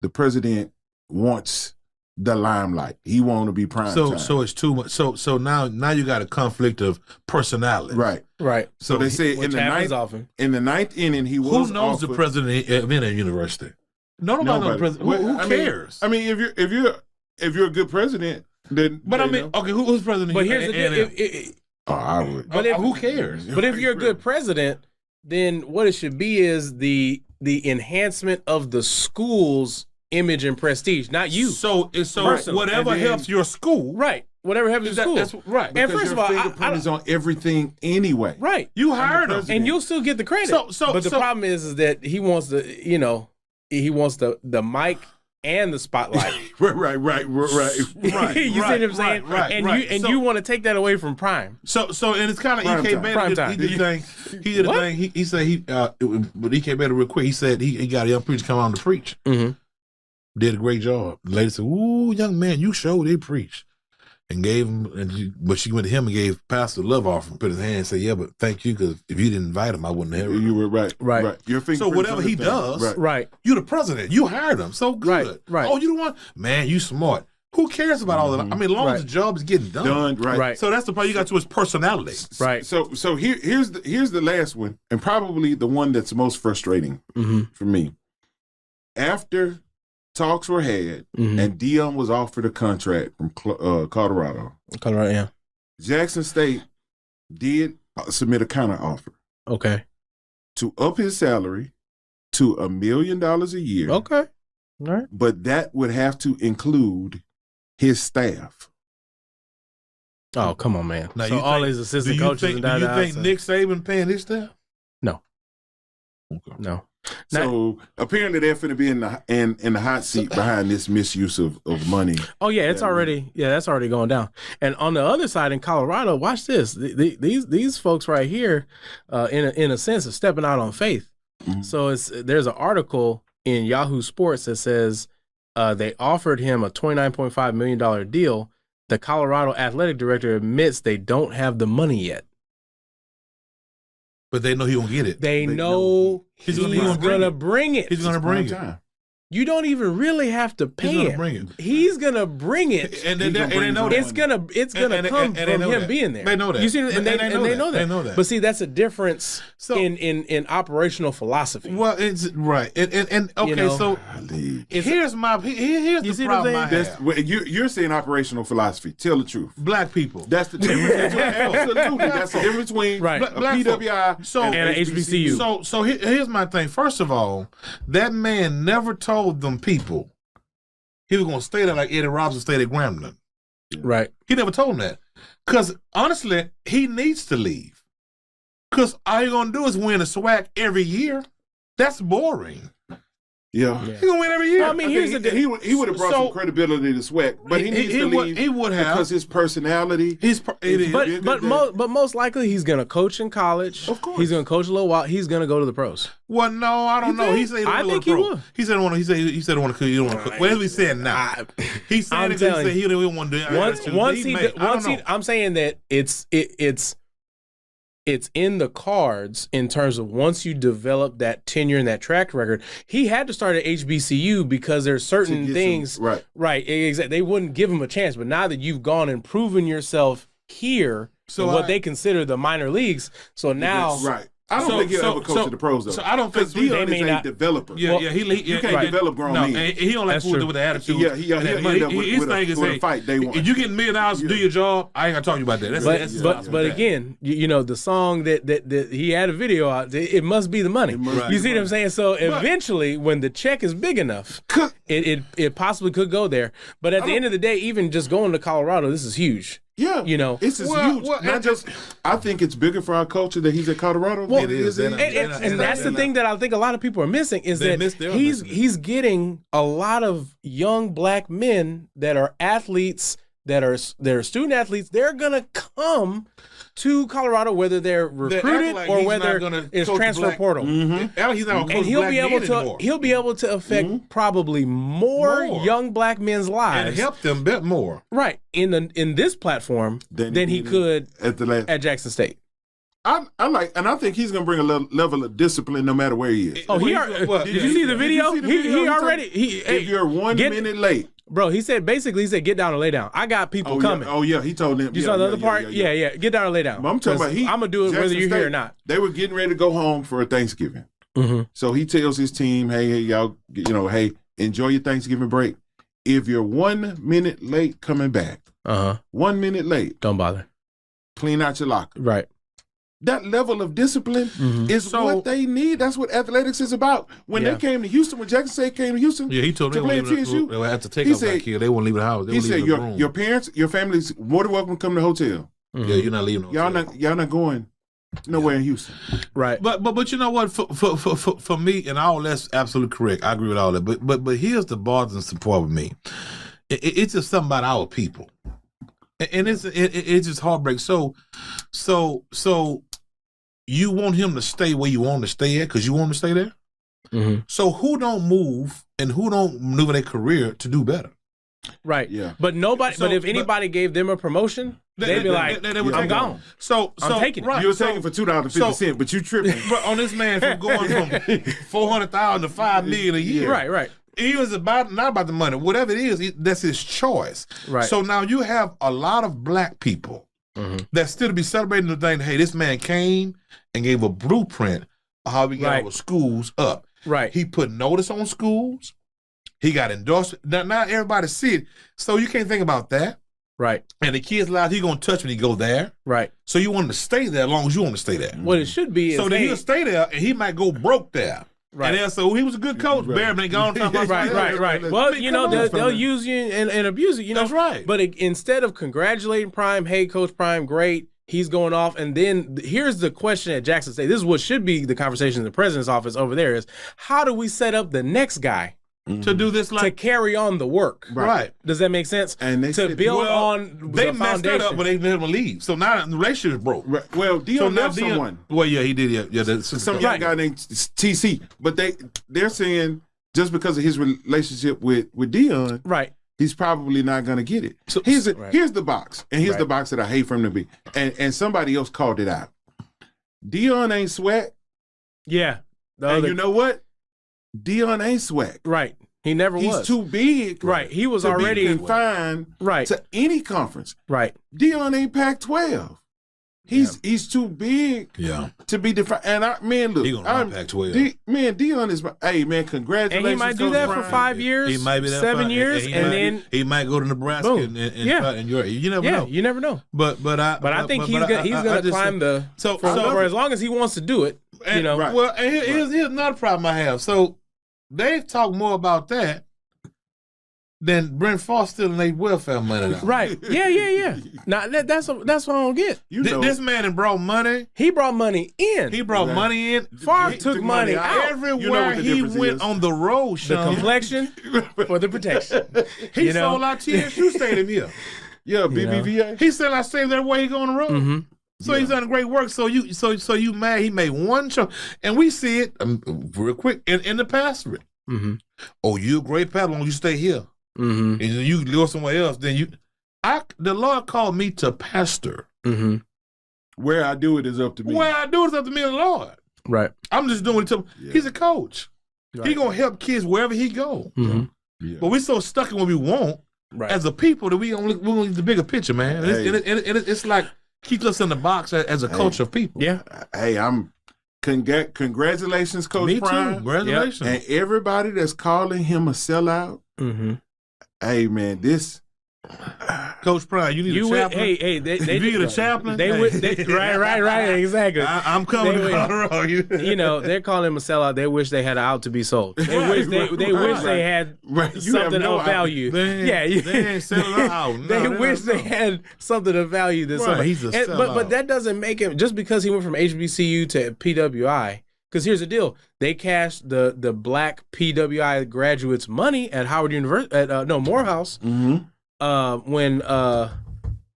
The president wants the limelight. He want to be prime time. So it's too much. So now you got a conflict of personality. Right. So they say in the ninth inning, he was. Who knows the president of any university? Nobody knows the president. Who cares? I mean, if you're a good president, then. But I mean, okay, who's president? But here's the thing. I would. But who cares? But if you're a good president, then what it should be is the enhancement of the school's image and prestige, not you. So whatever helps your school, right? Whatever helps your school, that's right. Because and first of all, fingerprint is on everything anyway. Right. You hired him, and you'll still get the credit. But the problem is that he wants the mic and the spotlight. right. You see what I'm saying? Right. You want to take that away from Prime. So and it's kind of EK Beta. He did the thing. He did a thing. He said but EK Beta real quick. He said he got a young preacher come on to preach. Did a great job. The lady said, "Ooh, young man, you showed they preach," and gave him. But she went to him and gave Pastor a love offering. Put his hand and said, "Yeah, but thank you, because if you didn't invite him, I wouldn't have." You were right. Your so whatever he does, right? You the president. You hired him. So good. Right. Oh, you the one. Man, you smart. Who cares about all that? I mean, as long as the job is getting done. Right. So that's the part you got to his personality. Right. So here's the last one, and probably the one that's most frustrating for me. After talks were had, and Deion was offered a contract from Colorado. Colorado, yeah. Jackson State did submit a counter offer. Okay. To up his salary to $1 million a year. Okay. All right. But that would have to include his staff. Oh, come on, man. Now, so all these assistant coaches do you think Nick Saban paying his staff? No. Okay. No. So apparently they're going to be in the hot seat behind this misuse of money. Oh yeah, that's already going down. And on the other side in Colorado, watch this. These folks right here, in a sense, are stepping out on faith. So there's an article in Yahoo Sports that says they offered him a $29.5 million deal. The Colorado athletic director admits they don't have the money yet. But they know he won't get it. They know he's gonna bring it. He's gonna bring it. You don't even really have to pay He's it. gonna bring it. He's gonna bring it, and they know that. It's gonna come from him being there. They know that. You see, and they know that. They know that. But see, that's a difference in operational philosophy. Well, it's right. And okay, You know, so here's the problem I have. You're saying operational philosophy. Tell the truth. Black people. That's the difference. Absolutely, that's the difference between a PWI and an HBCU. So here's my thing. First of all, that man never told them people he was going to stay there like Eddie Robinson stayed at Grambling. Right. He never told them that. Because honestly, he needs to leave. Because all you're going to do is win a SWAC every year. That's boring. Yeah. He's going to win every year. Well, I mean, here's the deal. He would have brought some credibility to SWAC, but he needs to leave. He would have. Because his personality. But most likely he's going to coach in college. Of course. He's going to coach a little while. He's going to go to the pros. Well, no, I don't know. He said I think he would. He said he said he don't want to. He don't want to. Well, that's what he said now. He said he don't want to do it. I'm saying that it's in the cards in terms of once you develop that tenure and that track record. He had to start at HBCU because there's certain things. Right. Exactly. They wouldn't give him a chance. But now that you've gone and proven yourself here, so what they consider the minor leagues. So now, right. I don't think he'll ever coach to the pros though. So I don't think Deion is a developer. Yeah, you can't develop grown men. He don't like fools with the attitude. Yeah, he'll end up with a fight day one. If you get $1 million to do your job, I ain't gonna talk to you about that. But again, you know the song that he had a video out. It must be the money. You see what I'm saying? So eventually, when the check is big enough, it possibly could go there. But at the end of the day, even just going to Colorado, this is huge. Yeah, you know, this is huge. Not just, I think it's bigger for our culture that he's at Colorado. Well, it is, and that's the thing that I think a lot of people are missing is that he's getting a lot of young black men that are athletes, that are student athletes. They're gonna come to Colorado, whether they're recruited or whether it's transfer portal. He's not and he'll be able to affect probably more young black men's lives and help them a bit more. Right in this platform than he could at Jackson State. I like, and I think he's going to bring a level of discipline no matter where he is. Oh, did you see the video? He already. If you're 1 minute late. Bro, he said, get down and lay down. I got people coming. He told them. You saw the other part? Yeah. Get down and lay down. But I'm talking about I'm going to do it whether you're here or not. They were getting ready to go home for Thanksgiving. So he tells his team, hey, y'all, hey, enjoy your Thanksgiving break. If you're 1 minute late coming back, 1 minute late. Don't bother. Clean out your locker. Right. That level of discipline is what they need. That's what athletics is about. When they came to Houston, when Jackson State came to Houston, he told them they would have to take up back here. They won't leave the house. He said, your parents, your family's more than welcome to come to the hotel. Yeah, you're not leaving. Y'all not going nowhere in Houston. Right. But you know what? For me, and all that's absolutely correct. I agree with all that. But here's the bothering support with me. It's just something about our people, and it's just heartbreak. So you want him to stay where you want him to stay at because you want him to stay there? So who don't move and who don't maneuver their career to do better? Right. Yeah. But if anybody gave them a promotion, they'd be like, I'm gone. So I'm taking it. Right. You were taking for $2.50, but you tripping. But on this man from going from $400,000 to $5 million a year. Right. He was not about the money. Whatever it is, that's his choice. Right. So now you have a lot of black people that still be celebrating the thing. Hey, this man came and gave a blueprint of how we got our schools up. Right. He put notice on schools. He got endorsed. Now everybody see it. So you can't think about that. Right. And the kid's allowed, he's going to touch when he go there. Right. So you want him to stay there as long as you want to stay there. What it should be is so then he'll stay there and he might go broke there. Right. And then, so he was a good coach. Barry been gone. Right. Well, they'll use you and abuse you. That's right. But instead of congratulating Prime, hey, Coach Prime, great, he's going off. And then here's the question at Jackson State. This is what should be the conversation in the president's office over there is, how do we set up the next guy to do this, to carry on the work? Right. Does that make sense? And they to build on they the messed that up when they let him leave. So now the relationship is broke. Right. Well, Deion left someone. Well, yeah, he did. Yeah, some young guy named TC. But they're saying just because of his relationship with Deion, right, he's probably not going to get it. So here's the box, and here's the box that I hate for him to be. And somebody else called it out. Deion ain't swag. Yeah. And you know what? Deion ain't swag. Right. He never was. He's too big. Right. He was already confined to any conference. Right. Deion ain't Pac-12. He's too big to be defined. And look, he gonna Pac-12. Deion is congratulations. And he might do that for 5 years, he might be there 7 years, and then he might go to Nebraska and you never know. You never know. But I think he's gonna climb the for as long as he wants to do it. Right. Well, here's another problem I have. So they've talked more about that then Brent Foss stealing their welfare money. Now. Right. Yeah. Now that's what I don't get. This man had brought money. He brought money in. He brought money in. Favre took money out. Everywhere he went on the road, Shawn. The complexion for the protection. He sold our TSU stadium here. Yeah, BBVA. He said I saved that way he go on the road. Mm-hmm. So he's done great work. So you mad? He made one show, and we see it real quick in the pastorate. Mm-hmm. Oh, you a great pastor, long as you stay here. Mm-hmm. And you go somewhere else. Then the Lord called me to pastor. Mm-hmm. Where I do it is up to me. Where I do it is up to me and the Lord. Right. I'm just doing it to him. Yeah. He's a coach. Right. He gonna help kids wherever he go. Mm-hmm. Yeah. But we so stuck in what we want as a people that we don't look the bigger picture, man. It's like keeps us in the box as a culture of people. Yeah. Hey, congratulations, Coach Me Prime. too. Congratulations. And everybody that's calling him a sellout. Mm-hmm. Hey, man, this Coach Prime, you need a chaplain. Hey, they need a chaplain. Right, exactly. I'm coming to Colorado. You know, they're calling him a sellout. They wish they had an out to be sold. They wish they had something of value. They ain't selling out. They wish they had something of value that somebody. He's a sellout. But that doesn't make him, just because he went from HBCU to PWI. Because here's the deal: they cashed the black PWI graduates' money at Howard University, Morehouse. Mm-hmm. When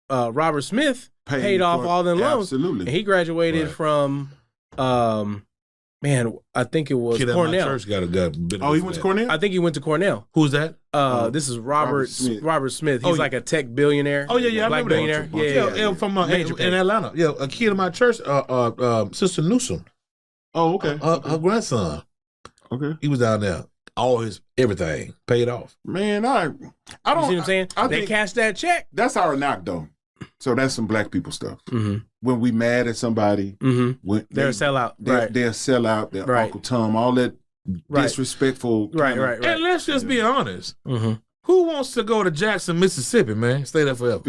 Robert Smith paid off all them loans. Absolutely. And he graduated from, I think it was Kid Cornell. At my church got a he went to Cornell? I think he went to Cornell. Who's that? This is Robert Smith. He's like a tech billionaire. Oh, yeah, I black remember billionaire. Yeah, from in Atlanta. Yeah, a kid in my church, Sister Newsom. Oh, okay. Her grandson. Okay. He was down there. Everything paid off. Man, I don't. You see what I'm saying? They cashed that check. That's our knock, though. So that's some black people stuff. Mm-hmm. When we mad at somebody, when they're a sellout. They're a sellout. They're Uncle Tom. All that disrespectful. Right. And let's just be honest. Mm-hmm. Who wants to go to Jackson, Mississippi, man? Stay there forever.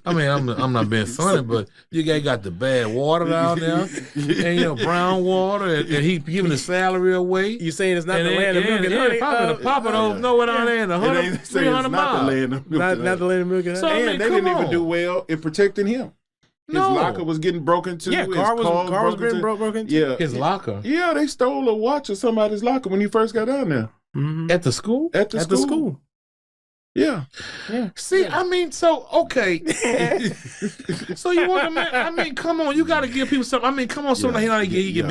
I mean, I'm not being funny, but you got the bad water down there, and brown water, and he giving the salary away. You saying it's not the land of milk and honey? Papa don't know what on there in 300 miles. Not the land of milk and honey. So, and they didn't even do well in protecting him. His locker was getting broken into. Yeah, car was getting broken into. Yeah, his locker. Yeah, they stole a watch of somebody's locker when he first got down there. Mm-hmm. At the school? At the school. Yeah. See, I mean, so, okay. So you want to, I mean, come on, you got to give people something. I mean, come on, something he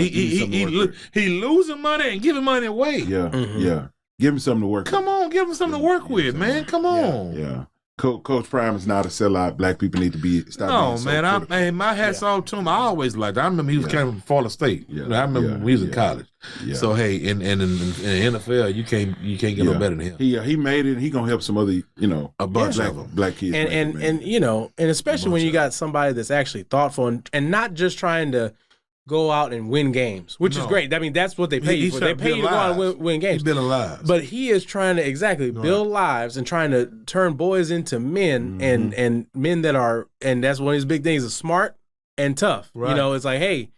losing money and giving money away. Yeah, yeah. Give him something to work with. Come on, give him something to work with, man. Come on. Yeah. Coach Prime is not a sellout. Black people need to be. No, man. My hat's off to him. I always liked it. I remember he was kind of Florida State. Yeah. I remember when he was in college. Yeah. So hey, in the NFL, you can't get no better than him. He made it. He gonna help some other a bunch of them black kids. And especially when you got somebody that's actually thoughtful and not just trying to go out and win games, which is great. I mean, that's what they pay you for. They pay you to go out and win games. He's building lives. But he is trying to build lives and trying to turn boys into men and men that are, and that's one of his big things, is smart and tough. Right. It's like, hey,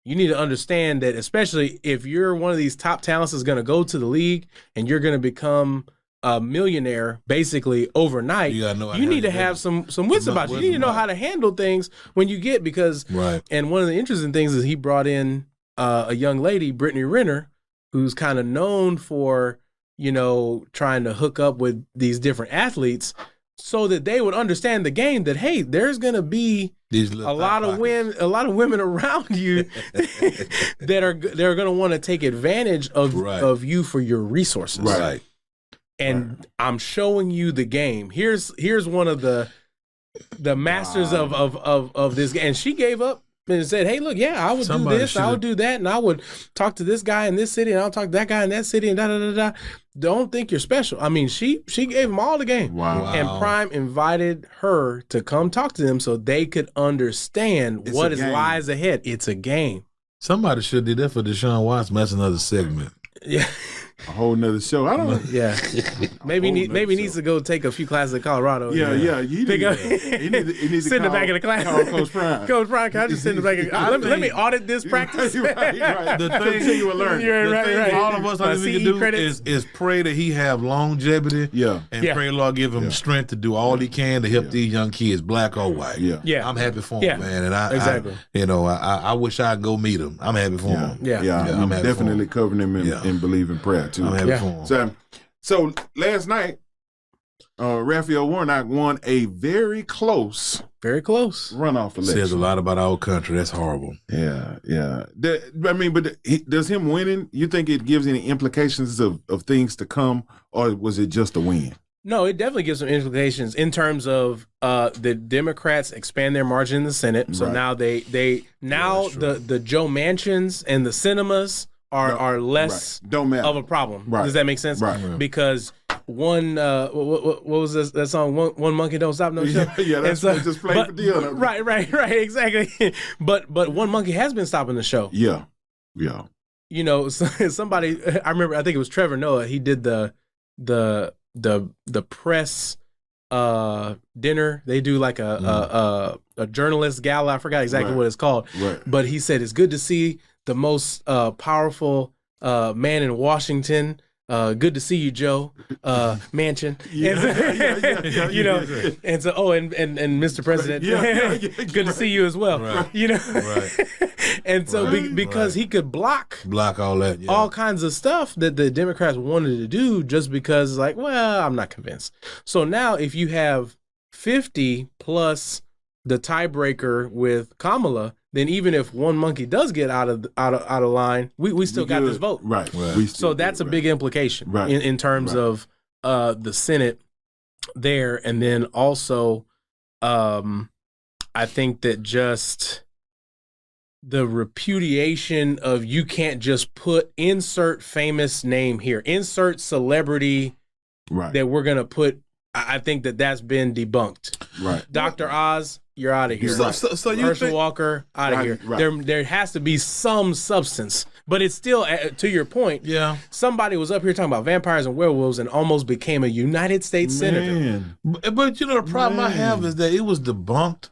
you need to understand that, especially if you're one of these top talents that's going to go to the league and you're going to become a millionaire basically overnight, you need to have some wits about you. You need to know how to handle things when you get, because and one of the interesting things is he brought in a young lady, Brittany Renner, who's kind of known for trying to hook up with these different athletes so that they would understand the game, that hey, there's gonna be a lot of women around you they're gonna want to take advantage of you for your resources. Right. And I'm showing you the game. Here's one of the masters of this game. And she gave up and said, hey, look, I would do this, I would do that, and I would talk to this guy in this city, and I'll talk to that guy in that city, and da-da-da-da. Don't think you're special. I mean, she gave them all the game. Wow. And Prime invited her to come talk to them so they could understand what lies ahead. It's a game. Somebody should do that for Deshaun Watson. That's another segment. Yeah. a whole nother show. I don't. Yeah, maybe needs to go take a few classes in Colorado. Yeah. He Pick up. He needs to sit in the back of the class. Call Coach Prime. Coach Prime, can I just sit in the back? Let me audit this practice. Right. The thing, continue to learn. Right. All of us we can do is pray that he have longevity. Yeah. And pray the Lord give him strength to do all he can to help these young kids, black or white. Yeah. I'm happy for him, man. And I wish I'd go meet him. I'm happy for him. I'm definitely covering him and believe in prayer too. I'm happy for him. So last night, Raphael Warnock won a very close runoff election. Says a lot about our country. That's horrible. Yeah. Does him winning, you think it gives any implications of things to come, or was it just a win? No, it definitely gives some implications in terms of the Democrats expand their margin in the Senate. So now the Joe Manchins and the cinemas are less of a problem. Right. Does that make sense? Right. Because one what was that song? One monkey don't stop no show. That's what just played for Dion. Right, exactly. But one monkey has been stopping the show. Yeah. You know, somebody I remember. I think it was Trevor Noah. He did the press dinner. They do like a journalist gala. I forgot exactly what it's called. Right. But he said it's good to see the most powerful man in Washington. Good to see you, Joe Manchin. You know, and so and Mr. President, good to see you as well. Right. You know, and so because he could block all that, all kinds of stuff that the Democrats wanted to do, just because like, well, I'm not convinced. So now if you have 50 plus the tiebreaker with Kamala, then even if one monkey does get out of line, we still got this vote. Right. So that's a big implication in terms of the Senate there. And then also, I think that just the repudiation of you can't just insert famous name here, insert celebrity that we're going to put. I think that's been debunked. Right. Dr. Oz, you're out of here. So you Herschel Walker, out of here. Right. There has to be some substance. But it's still, to your point, somebody was up here talking about vampires and werewolves and almost became a United States senator. But you know, the problem I have is that it was debunked,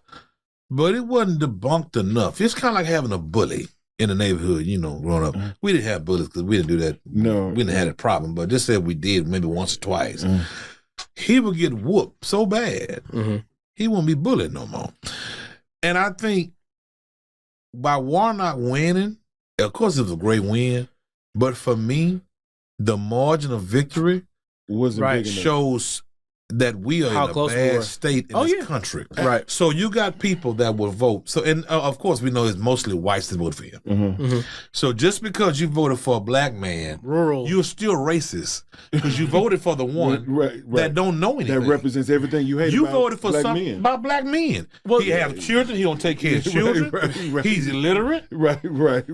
but it wasn't debunked enough. It's kind of like having a bully in the neighborhood, you know, growing up. We didn't have bullies because we didn't do that. No. We didn't have a problem, but just said we did maybe once or twice. He would get whooped so bad, he won't be bullied no more. And I think by Warnock winning, of course it was a great win, but for me, the margin of victory shows that we are in a bad state in this country. Right. So you got people that will vote. So, and of course, we know it's mostly whites that vote for him. So just because you voted for a black man, you're still racist because you voted for the one that don't know anything. That represents everything you hate. You about voted for black men. About black men. Well, he have children. He don't take care of children. He's illiterate.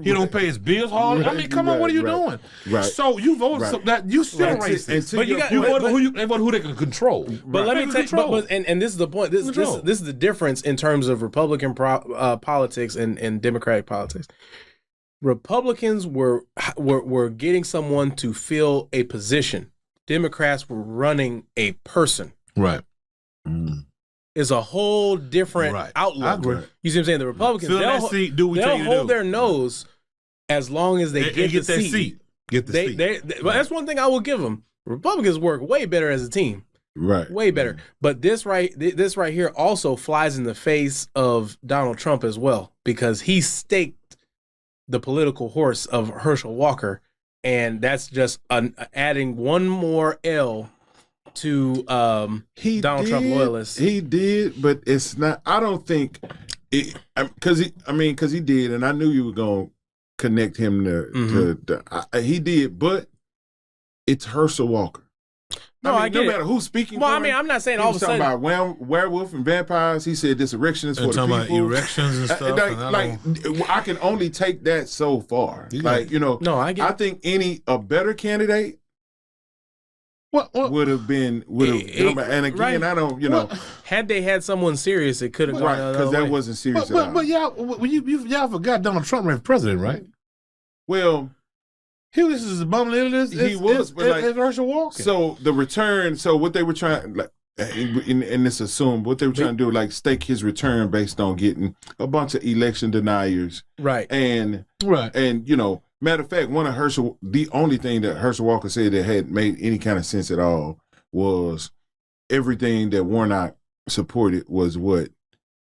He don't pay his bills hard. I mean, come on, what are you doing? So you voted so that you still racist. But you voted who they can control. But let me tell you, and this is the point. This is the difference in terms of Republican politics and Democratic politics. Republicans were getting someone to fill a position. Democrats were running a person. Right. Is a whole different outlook. I agree. You see what I'm saying? The Republicans, they'll hold their nose as long as they get the seat. Get the seat. Well, that's one thing I will give them. Republicans work way better as a team. Right. Way better. But this right here also flies in the face of Donald Trump as well, because he staked the political horse of Herschel Walker, and that's just adding one more L to Donald Trump loyalists. He did, but it's not. I don't think because he did, and I knew you were going to connect him to he did, but it's Herschel Walker. No, I get no matter who's speaking. Well, for I mean, him, I'm not saying all of a sudden. Talking about werewolf and vampires. He said this erection is for the people. Talking about erections and stuff. I can only take that so far. I think a better candidate would have been. And again, I don't. Had they had someone serious, it could have gone because that wasn't serious. But y'all forgot Donald Trump ran for president, right? Well. He was just as bumbling as Herschel Walker. So the return. So what they were trying, like, and it's assumed what they were trying to do, like stake his return based on getting a bunch of election deniers, right? And matter of fact, the only thing that Herschel Walker said that had made any kind of sense at all was everything that Warnock supported was what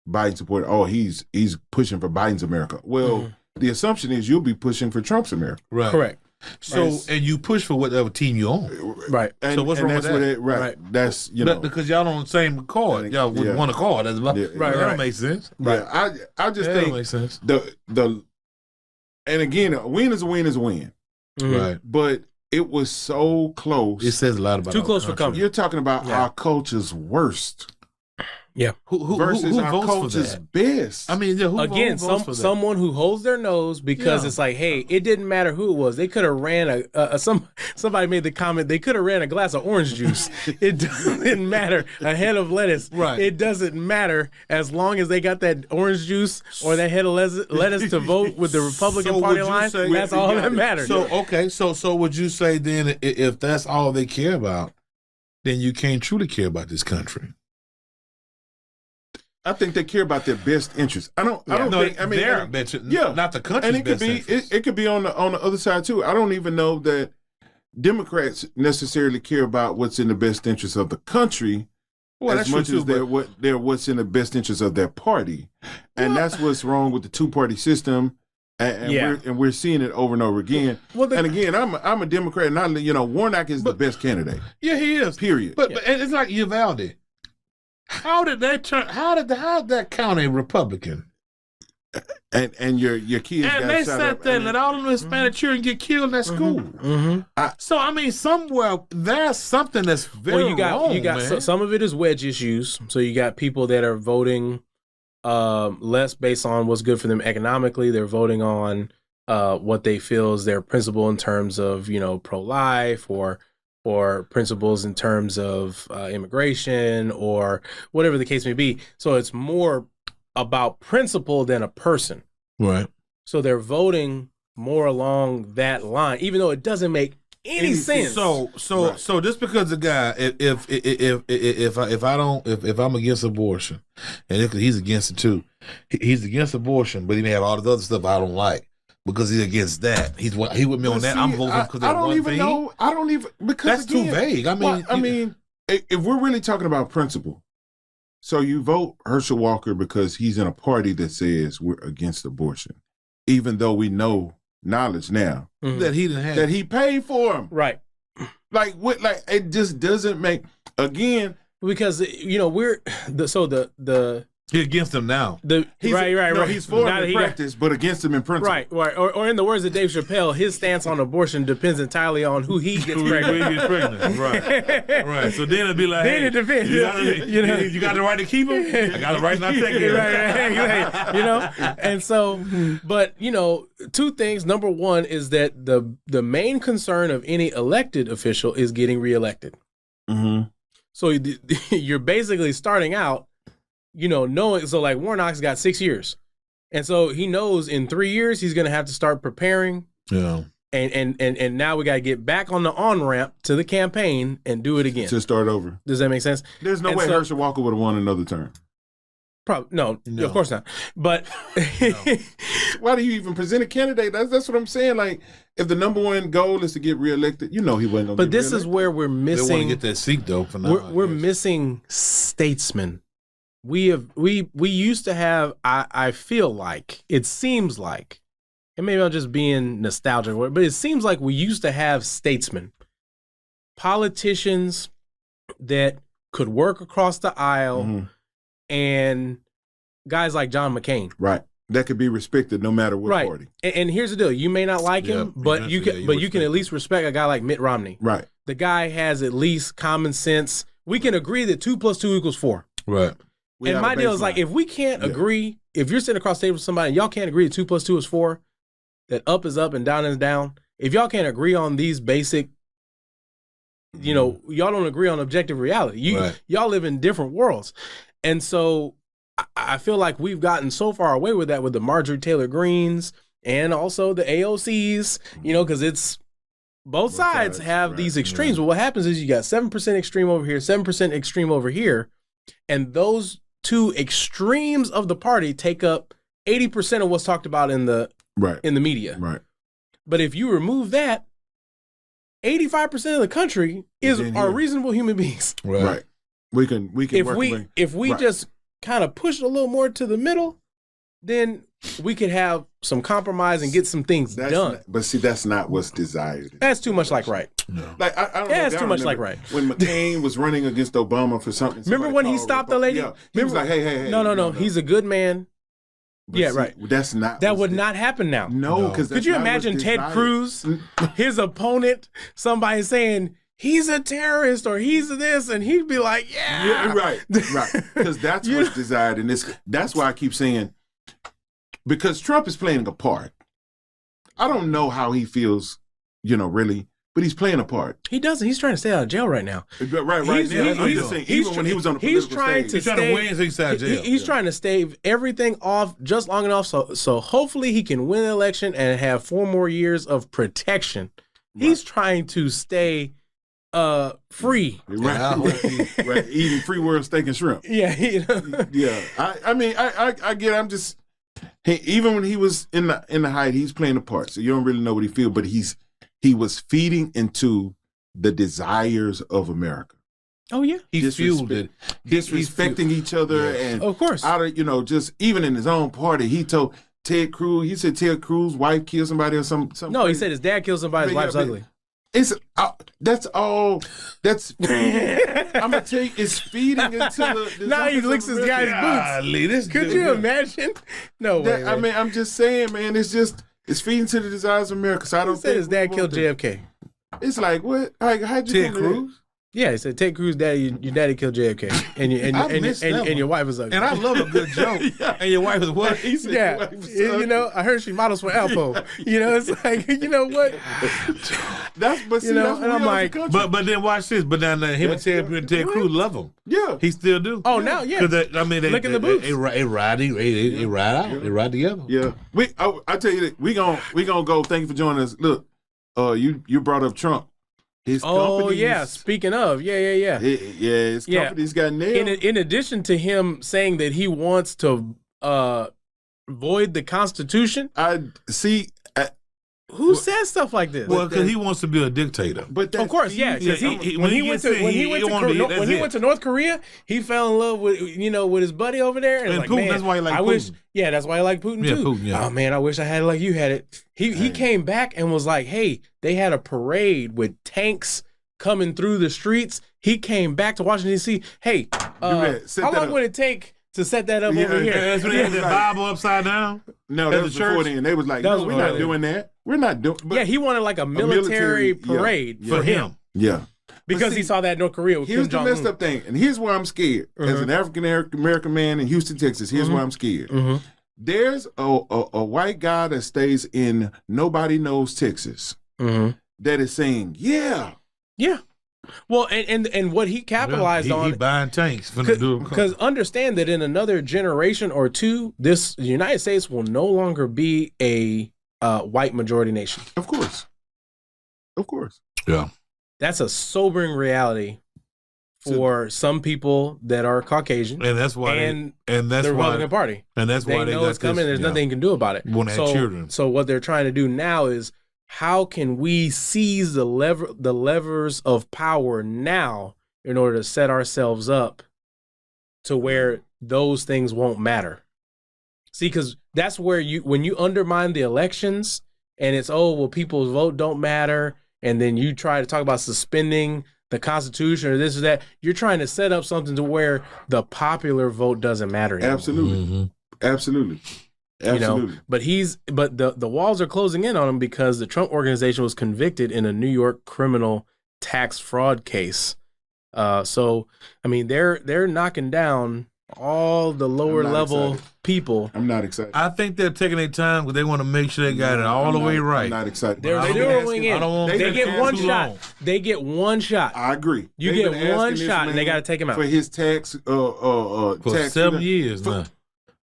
Biden supported. Oh, he's pushing for Biden's America. Well, the assumption is you'll be pushing for Trump's America, right? Correct. So, and you push for whatever team you own. Right. And, so what's wrong with that? Right. That's, because y'all on the same accord. Y'all would want a card. That's about, right. That don't make sense. Right. I just think makes sense. And again, a win is a win is a win. Right. But it was so close. It says a lot about too close for comfort. You're talking about our culture's worst. Yeah. Who versus our votes culture's for that? best. I mean, who votes for that? Someone who holds their nose because it's like, hey, it didn't matter who it was. They could have ran somebody made the comment, they could have ran a glass of orange juice. It doesn't matter. A head of lettuce. Right. It doesn't matter as long as they got that orange juice or that head of lettuce to vote with the Republican Party line. That's all that matters. So, okay. So would you say then if that's all they care about, then you can't truly care about this country? I think they care about their best interests. I don't think. I mean, their best, not the country's and it could be on the other side too. I don't even know that Democrats necessarily care about what's in the best interest of the country as much as what's in the best interest of their party, and that's what's wrong with the two-party system. And we're seeing it over and over again. And again, I'm a Democrat, and Warnock is the best candidate. Yeah, he is. Period. But it's like Uvalde. How did that count a Republican? And your kids and they sat there and let all of the Hispanic children get killed at school. So I mean, somewhere there's something that's very wrong. So some of it is wedge issues. So you got people that are voting less based on what's good for them economically. They're voting on what they feel is their principle in terms of pro-life or principles in terms of immigration or whatever the case may be. So it's more about principle than a person. Right. So they're voting more along that line, even though it doesn't make any sense. So just because the guy, if I'm against abortion, and if he's against it too, he's against abortion, but he may have all this other stuff I don't like. Because he's against that. He with me on that. I'm voting because that one thing. I don't even because that's too vague. I mean, if we're really talking about principle, so you vote Herschel Walker because he's in a party that says we're against abortion, even though we know knowledge now that he didn't have that he paid for him. Right. Like what? Like it just doesn't make again because we're the. He's against him now. Right. He's for him in practice, but against him in principle. Right. Or in the words of Dave Chappelle, his stance on abortion depends entirely on who he gets pregnant. Right. So then it'd be like, then it depends. You got the right to keep him? I got the right not to take him. Right. And so, but, two things. Number one is that the main concern of any elected official is getting reelected. Mm-hmm. So you're basically starting out knowing, so like Warnock's got 6 years. And so he knows in 3 years he's going to have to start preparing. Yeah. And now we got to get back on the on-ramp to the campaign and do it again. To start over. Does that make sense? There's no way Herschel Walker would have won another term. Probably no, of course not. But why do you even present a candidate? That's what I'm saying. Like, if the number one goal is to get reelected, he wasn't going to. But this is where we're missing. They want to get that seat though. For now, we're missing statesmen. We used to have. I feel like it seems like, and maybe I'm just being nostalgic, but it seems like we used to have statesmen, politicians that could work across the aisle, and guys like John McCain, right? That could be respected no matter what party. And here's the deal: you may not like him, but you can at least respect a guy like Mitt Romney, right? The guy has at least common sense. We can agree that 2 + 2 = 4, right? And my deal is like, if we can't agree, if you're sitting across the table with somebody and y'all can't agree that 2 + 2 = 4, that up is up and down is down, if y'all can't agree on these basic, y'all don't agree on objective reality. Y'all live in different worlds. And so I feel like we've gotten so far away with that with the Marjorie Taylor Greens and also the AOCs, because it's both sides have these extremes. But what happens is you got 7% extreme over here, 7% extreme over here, and those two extremes of the party take up 80% of what's talked about in the media. Right. But if you remove that, 85% of the country are reasonable human beings. Right. We can if we just kind of push a little more to the middle, then we could have some compromise and get some things done. But see, that's not what's desired. That's too much like right. No. Like I don't know. That's too much like right. When McCain was running against Obama for something. Remember when he stopped the lady? Yeah. He was like, hey. No. He's a good man. But yeah, see, right. That's not. That would not happen now. No, because could you imagine Ted Cruz, his opponent, saying he's a terrorist or he's this, and he'd be like, yeah right. Because that's what's desired, and that's why I keep saying, because Trump is playing a part. I don't know how he feels, really, but he's playing a part. He doesn't. He's trying to stay out of jail right now. Right now. I'm just saying, even when he was on the political stage. He's trying to win so he's out of jail. He's trying to stave everything off just long enough so hopefully he can win the election and have 4 more years of protection. Right. He's trying to stay free. Right. Eating free world steak and shrimp. Yeah. Yeah. I mean, I get it. I'm just, even when he was in the height, he's playing a part. So you don't really know what he feels, but he was feeding into the desires of America. Oh yeah, he fueled it, disrespecting each other, and of course, out of just even in his own party, he told Ted Cruz. He said Ted Cruz's wife killed somebody or something. No, he said his dad killed somebody. His wife's ugly. That's all. I'm gonna tell you, it's feeding into the. Now he licks his guy's boots. Could you imagine? No way. I mean, I'm just saying, man. It's feeding to the desires of America. So I don't. He said his dad killed JFK. It's like what? Like how'd you Ted Cruz? Yeah, he said Ted Cruz, daddy, your daddy killed JFK, and your wife was ugly. And I love a good joke. Yeah. And your wife is what? He said yeah, your wife was ugly. I heard she models for Alpo. It's like, you know what? That's and I'm like, but then watch this. But then him and Ted Cruz love him. Yeah, he still do. Oh, now yeah. Because they licking the boots. They ride out. They ride together. Yeah, I tell you that we gonna go. Thank you for joining us. Look, you brought up Trump. His speaking of, his company's got nailed. In addition to him saying that he wants to void the Constitution, who says stuff like this? Well, because he wants to be a dictator. But of course, yeah. When he went to North Korea, he fell in love with with his buddy over there, and like, Putin, man, that's why he liked Putin. That's why I like Putin too. Putin, yeah. Oh man, I wish I had it like you had it. He came back and was like, hey, they had a parade with tanks coming through the streets. He came back to Washington D.C. Hey, how long would it take to set that up over here? That's when they had the Bible upside down. No, that was before then. They was like, no, we're not doing that. We're not doing. Yeah, he wanted like a military parade for him. Yeah. Because he saw that in North Korea with Here's Kim the messed up thing, and here's where I'm scared. As an African American man in Houston, Texas, here's where I'm scared. There's a white guy that stays in nobody knows Texas that is saying, yeah. Well, and what he capitalized on, he buying tanks because understand that in another generation or two, the United States will no longer be a white majority nation. Of course. Yeah, that's a sobering reality for some people that are Caucasian, and that's why the Republican Party, and that's why they know it's coming. There's nothing you can do about it. Want to have children. So what they're trying to do now is, how can we seize the levers of power now in order to set ourselves up to where those things won't matter? See, because that's where when you undermine the elections and it's, people's vote don't matter, and then you try to talk about suspending the Constitution or this or that, you're trying to set up something to where the popular vote doesn't matter anymore. Absolutely. But the walls are closing in on him because the Trump organization was convicted in a New York criminal tax fraud case. So I mean, they're knocking down all the lower level people. I'm not excited. I think they're taking their time because they want to make sure they got it all the way right. I'm not excited. They're zeroing in. They get one shot. They get one shot. I agree. You get one shot, and they got to take him out for his tax. For 7 years now.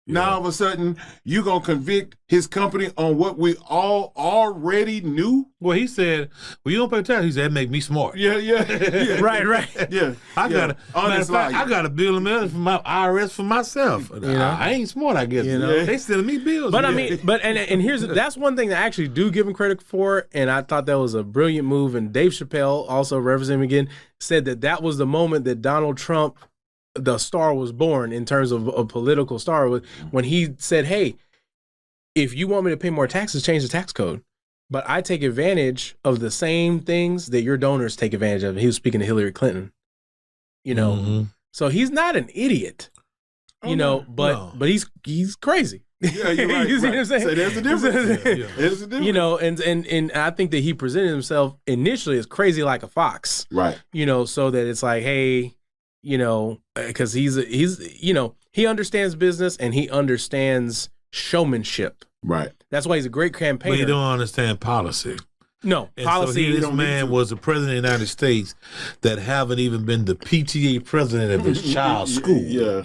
Now all of a sudden, you going to convict his company on what we all already knew? Well, he said, well, you don't pay tax. He said, that make me smart. Yeah. Right. Yeah. I got a bill of for my IRS for myself. I ain't smart, I guess. They sending me bills. But I mean, and here's that's one thing that I actually do give him credit for, and I thought that was a brilliant move. And Dave Chappelle, also representing him again, said that was the moment that Donald Trump, the star, was born in terms of a political star, when he said, hey, if you want me to pay more taxes, change the tax code. But I take advantage of the same things that your donors take advantage of. He was speaking to Hillary Clinton, So he's not an idiot, but he's crazy. Yeah, you're right. You see what I'm saying? So there's a difference. There's a difference. And I think that he presented himself initially as crazy like a fox. Right. So that it's like, hey, because he understands business and he understands showmanship. Right. That's why he's a great campaigner. But he don't understand policy. No, and policy. So this man was the president of the United States that haven't even been the PTA president of his child's school. Yeah.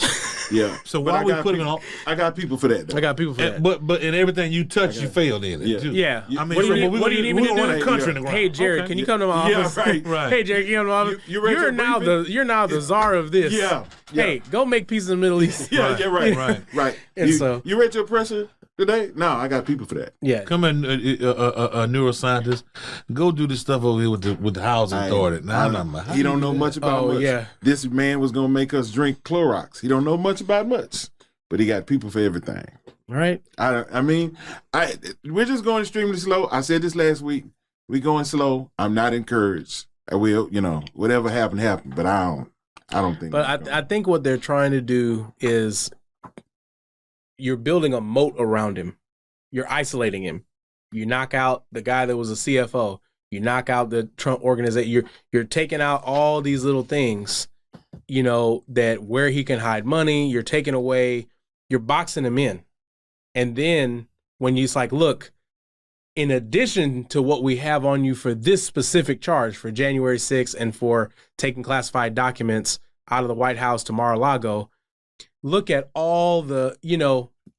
So why we put him on? I got people for that. Though. I got people for that. But in everything you touch, you failed in it. Yeah. I mean, what do you need me to do? A country in the ground. Hey, Jared, can you come to my office? Right. Hey, Jared, can you come to my office? You're now the czar of this. Yeah. Hey, go make peace in the Middle East. Right. And you read your pressure today? No, I got people for that. Yeah. Come in, a neuroscientist, go do this stuff over here with the housing authority. He don't know much about much. Yeah. This man was gonna make us drink Clorox. He don't know much about much, but he got people for everything. Right. We're just going extremely slow. I said this last week. We going slow. I'm not encouraged. I will, whatever happened. But I don't think. But I think what they're trying to do is you're building a moat around him. You're isolating him. You knock out the guy that was a CFO. You knock out the Trump organization. You're taking out all these little things, that where he can hide money. You're taking away. You're boxing him in. And then when it's like, look, in addition to what we have on you for this specific charge for January 6th and for taking classified documents out of the White House to Mar-a-Lago, look at all the,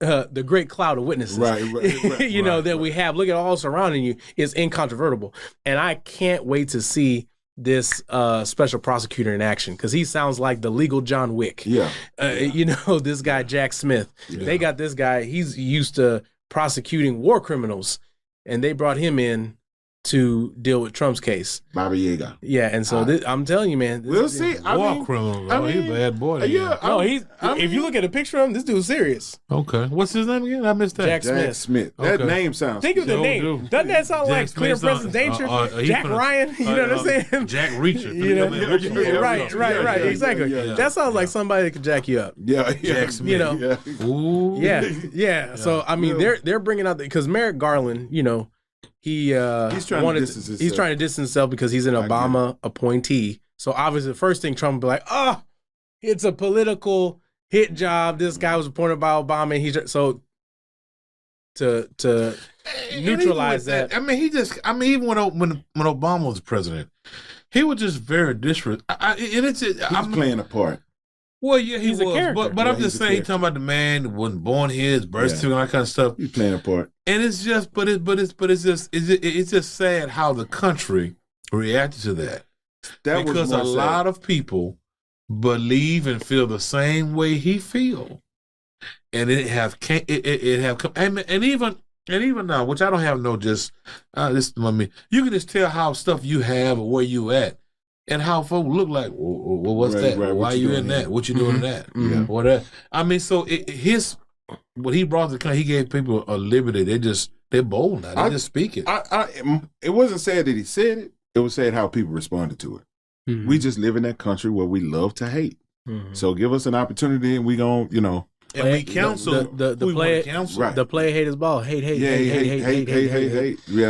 the great cloud of witnesses, that we have. Look at all surrounding you is incontrovertible. And I can't wait to see this special prosecutor in action because he sounds like the legal John Wick. Yeah. This guy, Jack Smith. Yeah. They got this guy. He's used to prosecuting war criminals, and they brought him in to deal with Trump's case. Baba Yaga. Yeah, and so I'm telling you, man. We'll see. War criminal. He's a bad boy. If you look at a picture of him, this dude's serious. Okay. What's his name again? I missed that. Jack Smith. That name sounds. Think of the name. Doesn't that sound like Clear Present Danger? Jack Ryan. You know what I'm saying? Jack Reacher. Right. Exactly. That sounds like somebody that could jack you up. Yeah. Jack Smith. Ooh. Yeah. So I mean, they're bringing out because Merrick Garland, he's trying to distance himself because he's an Obama appointee. So obviously the first thing Trump would be like, it's a political hit job. This guy was appointed by Obama. And he's so to neutralize that. Even when Obama was president, he was just very disrespectful. He's playing a part. Well, yeah, he's a character. But I'm just saying, he's talking about the man that wasn't born here, his birth certificate, and all that kind of stuff. He's playing a part. And it's just, it's just sad how the country reacted to that. Because a lot of people believe and feel the same way he feel, and it have come, and even now, which I don't have no just you can just tell how stuff you have or where you at. And how folks look like, well, what's that? Right. Why are you in that? What you doing in that? Mm-hmm. Or that? I mean, so what he brought to the country, he gave people a liberty. They're bold now. They just speak it. It wasn't sad that he said it. It was sad how people responded to it. Mm-hmm. We just live in that country where we love to hate. Mm-hmm. So give us an opportunity, and we gon', And we counsel the play hate is ball. Hate. Yeah,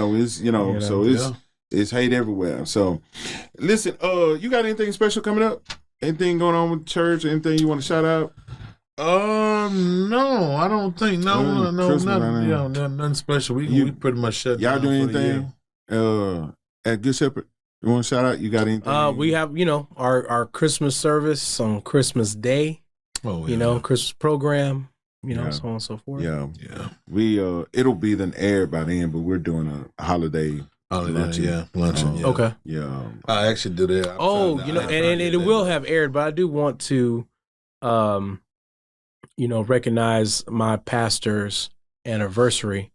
it's so it's hate everywhere. So, listen, you got anything special coming up? Anything going on with church? Anything you want to shout out? No, I don't think. No, nothing special. We pretty much shut down. Y'all do anything at Good Shepherd? You want to shout out? You got anything? We have, our Christmas service on Christmas Day. Oh, yeah. Christmas program. so on and so forth. Yeah. Yeah. We it'll be then aired by then, but we're doing a holiday luncheon. Luncheon. Yeah. Okay. Yeah. I actually do that. And it will have aired, but I do want to, recognize my pastor's anniversary.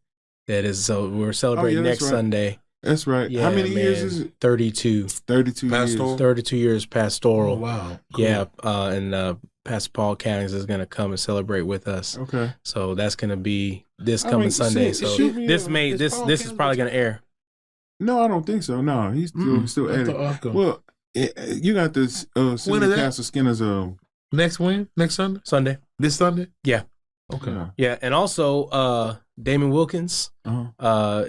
That is, so we're celebrating next Sunday. That's right. Yeah, how many years is it? 32. 32 Pastoral? years. 32 years pastoral. Oh, wow. Cool. Yeah, and Pastor Paul Cannings is going to come and celebrate with us. Okay. So that's going to be this coming Sunday. So this is probably going to air. No, I don't think so. No, he's still at it. Well, you got this. When is Pastor Skinner's. Next Sunday? Sunday. This Sunday? Yeah. Okay. Yeah, and also Damon Wilkins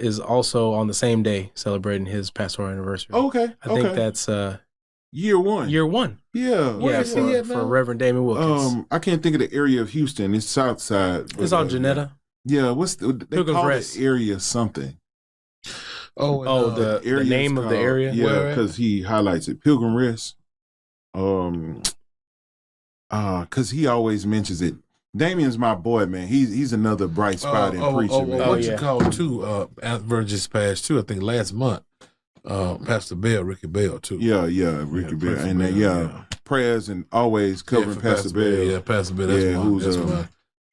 is also on the same day celebrating his pastoral anniversary. Okay. I think that's year one. Yeah. Where is he at for Reverend Damon Wilkins? I can't think of the area of Houston. It's south side. It's on Janetta. Yeah. What's they call the area something? The name of the area. Yeah, because he highlights it. Pilgrim Rest. Because he always mentions it. Damien's my boy, man. He's another bright spot in preaching. Man. What you call too? Virgins Past too. I think last month, Pastor Bell, Ricky Bell too. Yeah, Ricky Bell, and prayers and always covering Pastor Bell. Yeah, Pastor Bell.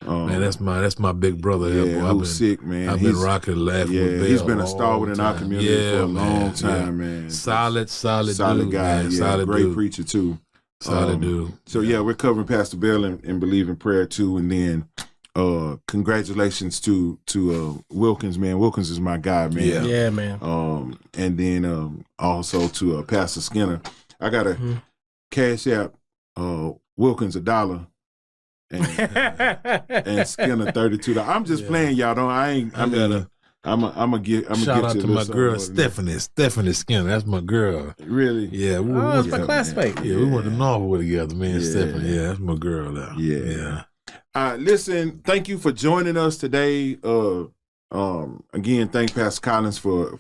That's my big brother. Who's sick, man. I've been rocking and laughing with Bell. He's been a stalwart in our community for a long time, man. Solid dude, guy. Man. Yeah, solid great dude. preacher too. Solid dude. So we're covering Pastor Bell and believe in prayer too, and then congratulations to Wilkins, man. Wilkins is my guy, man. Yeah, man. And then also to Pastor Skinner. I got a cash app Wilkins $1 and Skinner $32. I'm just playing, y'all. I'm gonna get shout out to my girl Stephanie Skinner. That's my girl. Really? Yeah. That's my classmate. Yeah, we went to Norwood together, man. Stephanie. Yeah, that's my girl. Now. Yeah. Listen, thank you for joining us today. Again, thank Pastor Collins for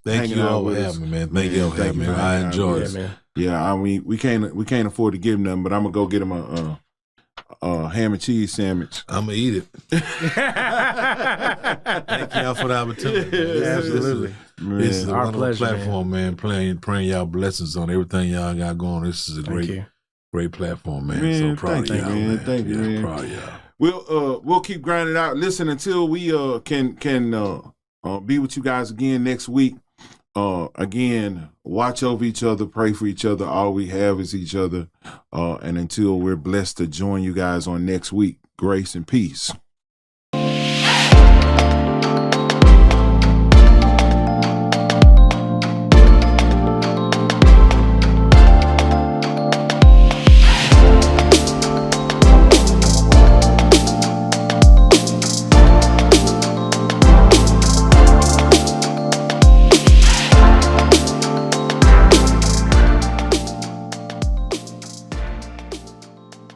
hanging out with us. Man. Thank you for having me. I enjoyed it, man. Yeah, we can't afford to give him nothing, but I'm gonna go get him a ham and cheese sandwich. I'm gonna eat it. Thank y'all for the opportunity. Absolutely. This is our pleasure, platform, man. Praying y'all blessings on everything y'all got going. This is a great platform, man. So proud of y'all, man. Thank you, man. Proud of y'all. We'll keep grinding out. Listen, until we can be with you guys again next week. Again, watch over each other, pray for each other. All we have is each other. And until we're blessed to join you guys on next week, grace and peace.